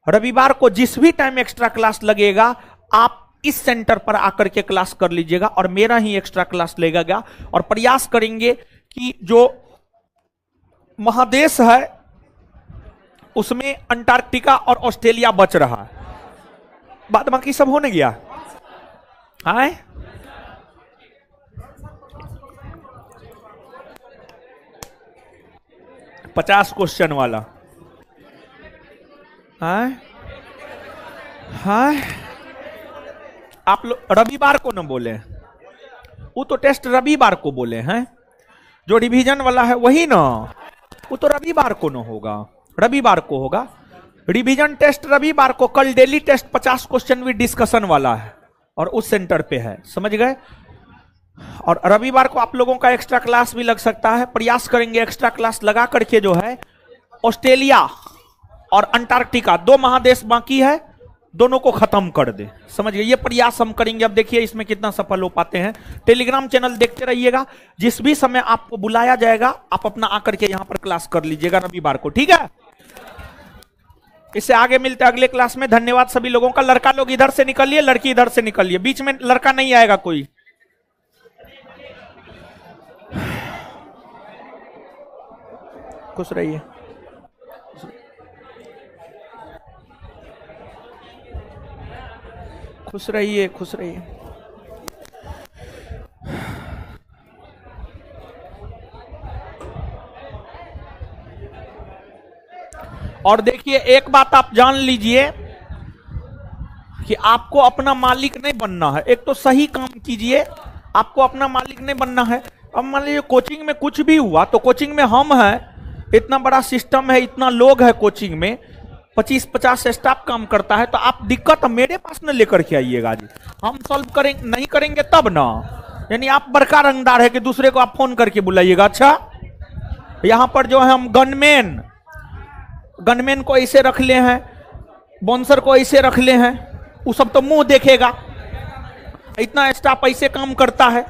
रविवार को जिस भी टाइम एक्स्ट्रा क्लास लगेगा आप इस सेंटर पर आकर के क्लास कर लीजिएगा और मेरा ही एक्स्ट्रा क्लास लगेगा। और प्रयास करेंगे कि जो महादेश है उसमें अंटार्कटिका और ऑस्ट्रेलिया बच रहा है, बाद बाकी सब होने गया है। 50 क्वेश्चन वाला है। आप लोग रविवार को न बोले, वो तो टेस्ट रविवार को बोले हैं, जो रिवीजन वाला है वही ना, वो तो रविवार को न होगा, रविवार को होगा रिवीजन टेस्ट रविवार को। कल डेली टेस्ट 50 क्वेश्चन भी डिस्कशन वाला है और उस सेंटर पे है, समझ गए। और रविवार को आप लोगों का एक्स्ट्रा क्लास भी लग सकता है। प्रयास करेंगे एक्स्ट्रा क्लास लगा करके जो है ऑस्ट्रेलिया और अंटार्कटिका 2 महादेश बाकी है, दोनों को खत्म कर दे, समझ गए। ये प्रयास हम करेंगे। अब देखिए इसमें कितना सफल हो पाते हैं। टेलीग्राम चैनल देखते रहिएगा, जिस भी समय आपको बुलाया जाएगा आप अपना आकर के यहां पर क्लास कर लीजिएगा रविवार को, ठीक है। इससे आगे मिलते हैं अगले क्लास में। धन्यवाद सभी लोगों का। लड़का लोग इधर से निकलिए, लड़की इधर से निकलिए, बीच में लड़का नहीं आएगा कोई। खुश रहिए। खुश रहिए, खुश रहिए। और देखिए एक बात आप जान लीजिए कि आपको अपना मालिक नहीं बनना है। एक तो सही काम कीजिए, आपको अपना मालिक नहीं बनना है। अब मान लीजिए कोचिंग में कुछ भी हुआ तो कोचिंग में हम हैं, इतना बड़ा सिस्टम है, इतना लोग है कोचिंग में, 25-50 स्टाफ काम करता है, तो आप दिक्कत मेरे पास न लेकर के आइएगा जी, हम सॉल्व करेंगे। नहीं करेंगे तब ना, यानी आप बड़का रंगदार है कि दूसरे को आप फोन करके बुलाइएगा। अच्छा, यहां पर जो है हम गनमैन को ऐसे रख ले हैं, बॉन्सर को ऐसे रख ले हैं, वो सब तो मुंह देखेगा, इतना स्टाफ ऐसे काम करता है।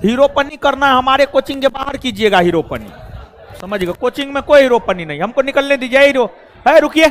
हीरोपनी करना है हमारे कोचिंग के बाहर कीजिएगा हीरोपनी, समझ गए। कोचिंग में कोई हीरोपनी नहीं, हमको निकलने दीजिए। हीरो है, रुकिए।